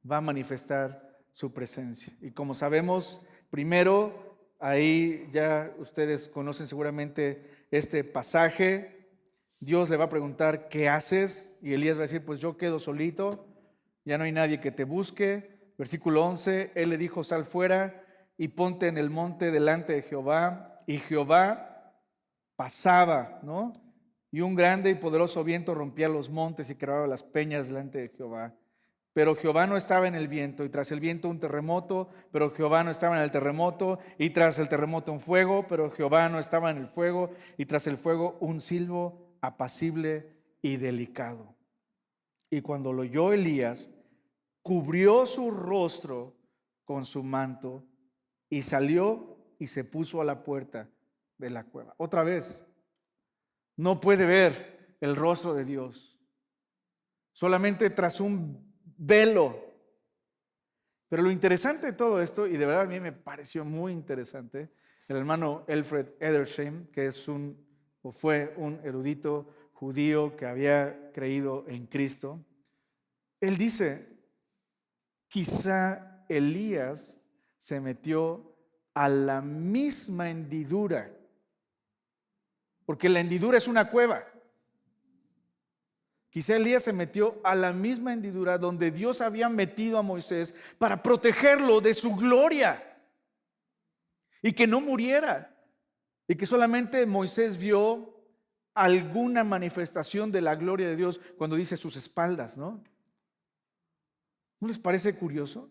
va a manifestar su presencia. Y como sabemos, primero, ahí ya ustedes conocen seguramente este pasaje. Dios le va a preguntar: ¿qué haces? Y Elías va a decir: pues yo quedo solito, ya no hay nadie que te busque. Versículo 11, él le dijo: sal fuera y ponte en el monte delante de Jehová. Y Jehová pasaba, ¿no? Y un grande y poderoso viento rompía los montes y quebraba las peñas delante de Jehová. Pero Jehová no estaba en el viento, y tras el viento un terremoto, pero Jehová no estaba en el terremoto, y tras el terremoto un fuego, pero Jehová no estaba en el fuego, y tras el fuego un silbo apacible y delicado. Y cuando lo oyó Elías, cubrió su rostro con su manto y salió y se puso a la puerta de la cueva. Otra vez, no puede ver el rostro de Dios, solamente tras un velo. Pero lo interesante de todo esto, y de verdad a mí me pareció muy interesante, el hermano Alfred Edersheim, que es fue un erudito judío que había creído en Cristo, él dice: quizá Elías se metió a la misma hendidura, porque la hendidura es una cueva. Quizá Elías se metió a la misma hendidura donde Dios había metido a Moisés para protegerlo de su gloria y que no muriera, y que solamente Moisés vio alguna manifestación de la gloria de Dios cuando dice sus espaldas, ¿no? ¿No les parece curioso?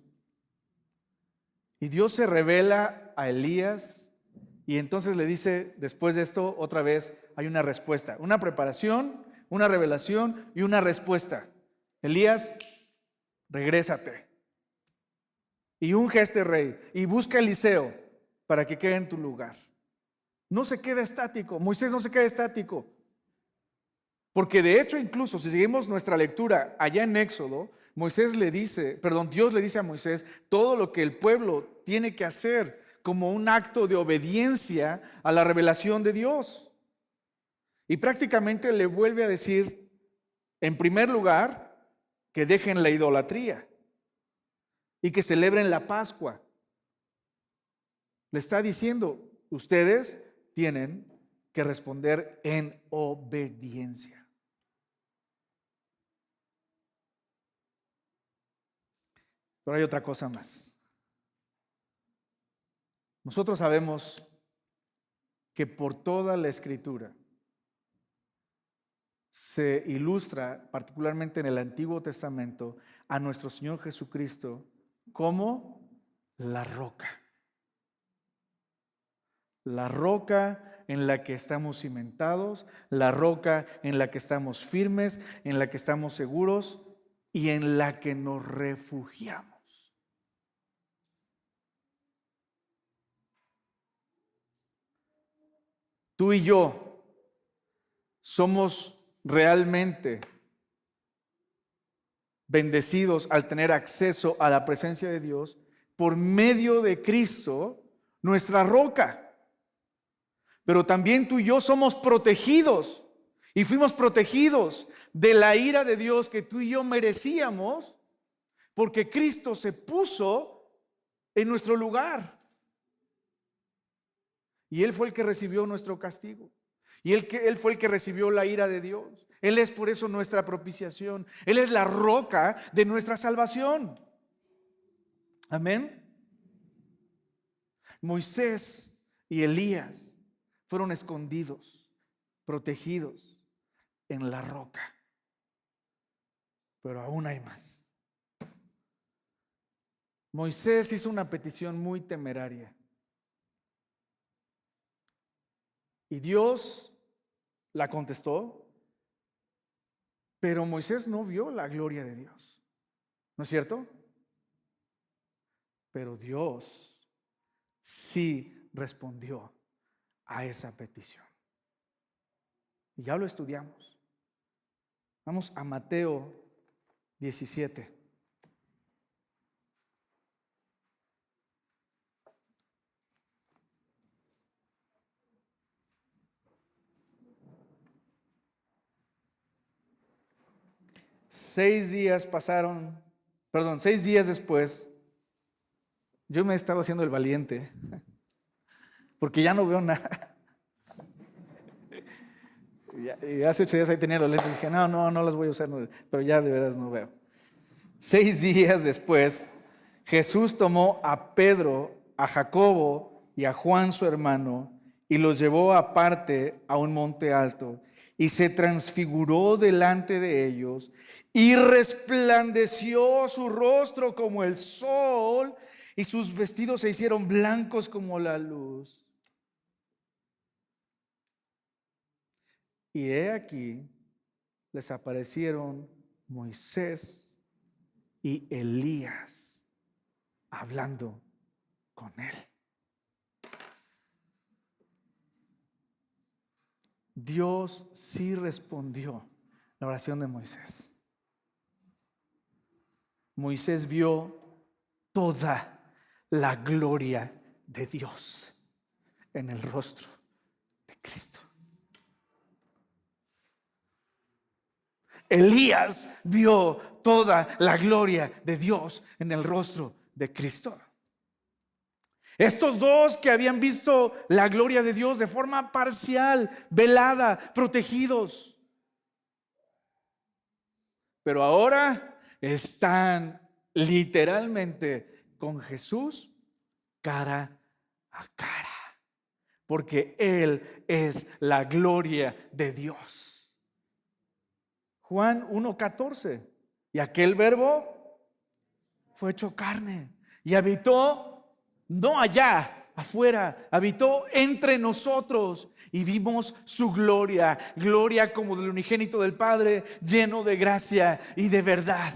Y Dios se revela a Elías y entonces le dice, después de esto, otra vez hay una respuesta, una preparación, una revelación y una respuesta. Elías, regrésate y unge a este rey y busca a Eliseo para que quede en tu lugar. No se queda estático, Moisés no se queda estático. Porque de hecho, incluso si seguimos nuestra lectura allá en Éxodo, Dios le dice a Moisés todo lo que el pueblo tiene que hacer como un acto de obediencia a la revelación de Dios. Y prácticamente le vuelve a decir, en primer lugar, que dejen la idolatría y que celebren la Pascua. Le está diciendo, ustedes tienen que responder en obediencia. Pero hay otra cosa más. Nosotros sabemos que por toda la Escritura se ilustra, particularmente en el Antiguo Testamento, a nuestro Señor Jesucristo como la roca. La roca en la que estamos cimentados, la roca en la que estamos firmes, en la que estamos seguros y en la que nos refugiamos. Tú y yo somos realmente bendecidos al tener acceso a la presencia de Dios por medio de Cristo, nuestra roca. Pero también tú y yo somos protegidos y fuimos protegidos de la ira de Dios que tú y yo merecíamos porque Cristo se puso en nuestro lugar. Y Él fue el que recibió nuestro castigo. Y Él fue el que recibió la ira de Dios. Él es por eso nuestra propiciación. Él es la roca de nuestra salvación. Amén. Moisés y Elías fueron escondidos, protegidos en la roca. Pero aún hay más. Moisés hizo una petición muy temeraria. Y Dios la contestó, pero Moisés no vio la gloria de Dios. ¿No es cierto? Pero Dios sí respondió a esa petición. Y ya lo estudiamos. Vamos a Mateo 17. Seis días después, yo me he estado haciendo el valiente, porque ya no veo nada. Y hace 8 días ahí tenía los lentes y dije, no los voy a usar, pero ya de veras no veo. 6 días después, Jesús tomó a Pedro, a Jacobo y a Juan su hermano y los llevó aparte a un monte alto y se transfiguró delante de ellos y resplandeció su rostro como el sol y sus vestidos se hicieron blancos como la luz. Y he aquí, les aparecieron Moisés y Elías hablando con él. Dios sí respondió la oración de Moisés. Moisés vio toda la gloria de Dios en el rostro de Cristo. Elías vio toda la gloria de Dios en el rostro de Cristo. Estos dos que habían visto la gloria de Dios de forma parcial, velada, protegidos, pero ahora están literalmente con Jesús cara a cara, porque Él es la gloria de Dios. Juan 1:14, y aquel verbo fue hecho carne y habitó no allá afuera, habitó entre nosotros y vimos su gloria, gloria como del unigénito del Padre, lleno de gracia y de verdad.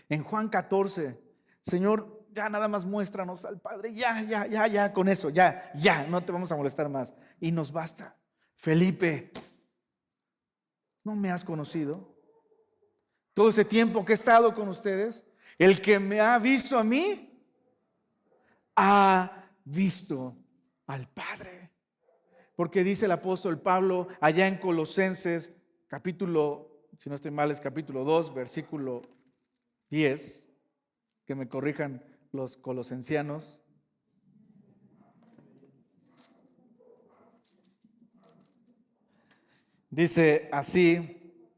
En Juan 14, Señor, ya nada más muéstranos al Padre, ya, con eso, ya, no te vamos a molestar más. Y nos basta. Felipe, ¿no me has conocido? Todo ese tiempo que he estado con ustedes, el que me ha visto a mí, ha visto al Padre. Porque dice el apóstol Pablo allá en Colosenses, capítulo, si no estoy mal, es capítulo 2, versículo 10, que me corrijan los colosensianos. Dice así: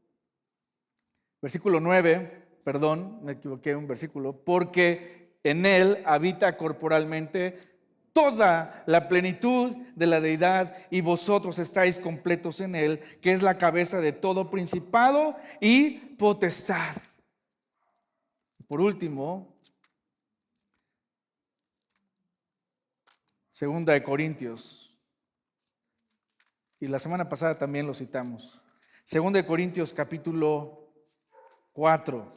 Versículo 9, perdón, me equivoqué un versículo, porque en Él habita corporalmente toda la plenitud de la deidad y vosotros estáis completos en Él, que es la cabeza de todo principado y potestad. Por último, 2 y la semana pasada también lo citamos. 2 capítulo 4.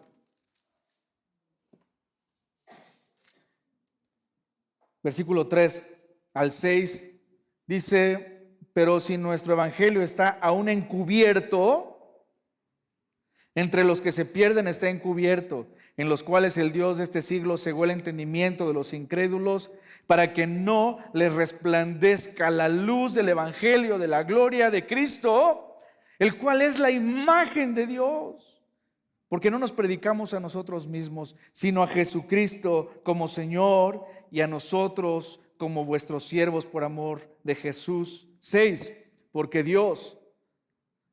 Versículo 3 al 6 dice: pero si nuestro evangelio está aún encubierto, entre los que se pierden está encubierto, en los cuales el Dios de este siglo cegó el entendimiento de los incrédulos, para que no les resplandezca la luz del evangelio de la gloria de Cristo, el cual es la imagen de Dios. Porque no nos predicamos a nosotros mismos, sino a Jesucristo como Señor, y a nosotros como vuestros siervos por amor de Jesús. 6. Porque Dios,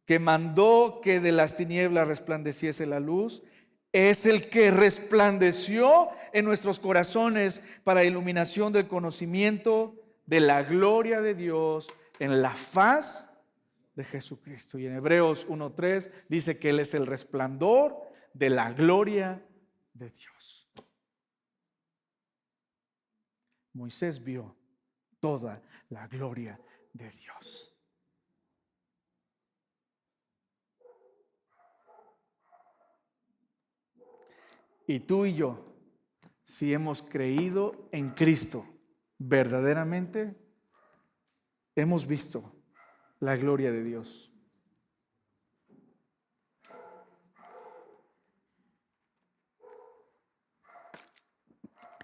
que mandó que de las tinieblas resplandeciese la luz, es el que resplandeció en nuestros corazones para iluminación del conocimiento de la gloria de Dios en la faz de Jesucristo. Y en Hebreos 1:3 dice que Él es el resplandor de la gloria de Dios. Moisés vio toda la gloria de Dios. Y tú y yo, si hemos creído en Cristo, verdaderamente hemos visto la gloria de Dios.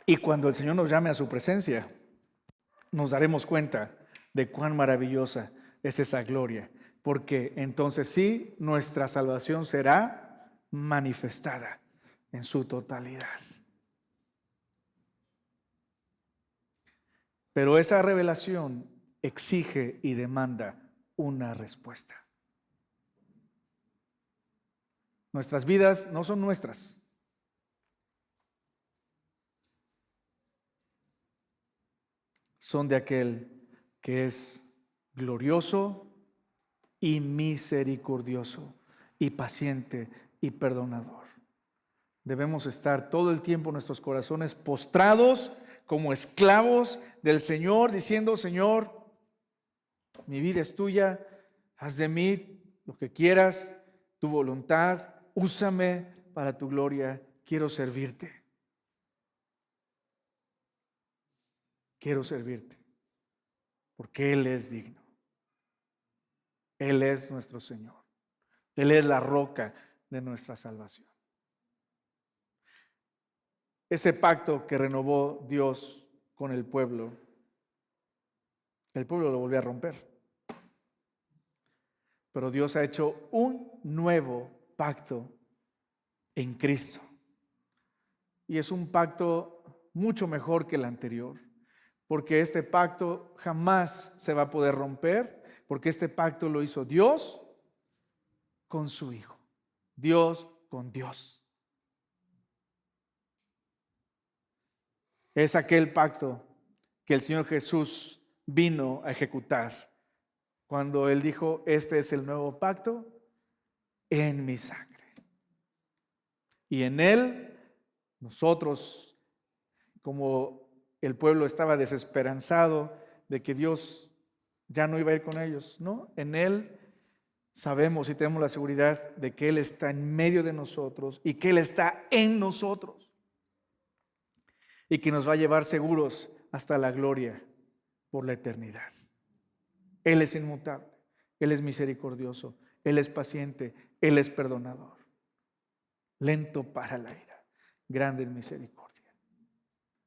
Y cuando el Señor nos llame a su presencia, nos daremos cuenta de cuán maravillosa es esa gloria, porque entonces sí, nuestra salvación será manifestada en su totalidad. Pero esa revelación exige y demanda una respuesta. Nuestras vidas no son nuestras. Son de aquel que es glorioso y misericordioso y paciente y perdonador. Debemos estar todo el tiempo nuestros corazones postrados como esclavos del Señor, diciendo: Señor, mi vida es tuya, haz de mí lo que quieras, tu voluntad, úsame para tu gloria, quiero servirte. Quiero servirte, porque Él es digno. Él es nuestro Señor. Él es la roca de nuestra salvación. Ese pacto que renovó Dios con el pueblo lo volvió a romper. Pero Dios ha hecho un nuevo pacto en Cristo. Y es un pacto mucho mejor que el anterior, porque este pacto jamás se va a poder romper, porque este pacto lo hizo Dios con su Hijo, Dios con Dios. Es aquel pacto que el Señor Jesús vino a ejecutar cuando Él dijo: este es el nuevo pacto en mi sangre. Y en Él nosotros, como el pueblo estaba desesperanzado de que Dios ya no iba a ir con ellos, ¿no? En Él sabemos y tenemos la seguridad de que Él está en medio de nosotros y que Él está en nosotros y que nos va a llevar seguros hasta la gloria por la eternidad. Él es inmutable, Él es misericordioso, Él es paciente, Él es perdonador, lento para la ira, grande en misericordia.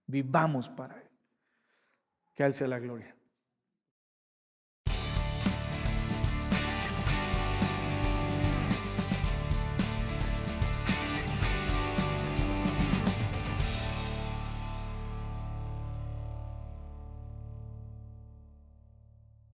Vivamos para Él. Que a Él sea la gloria.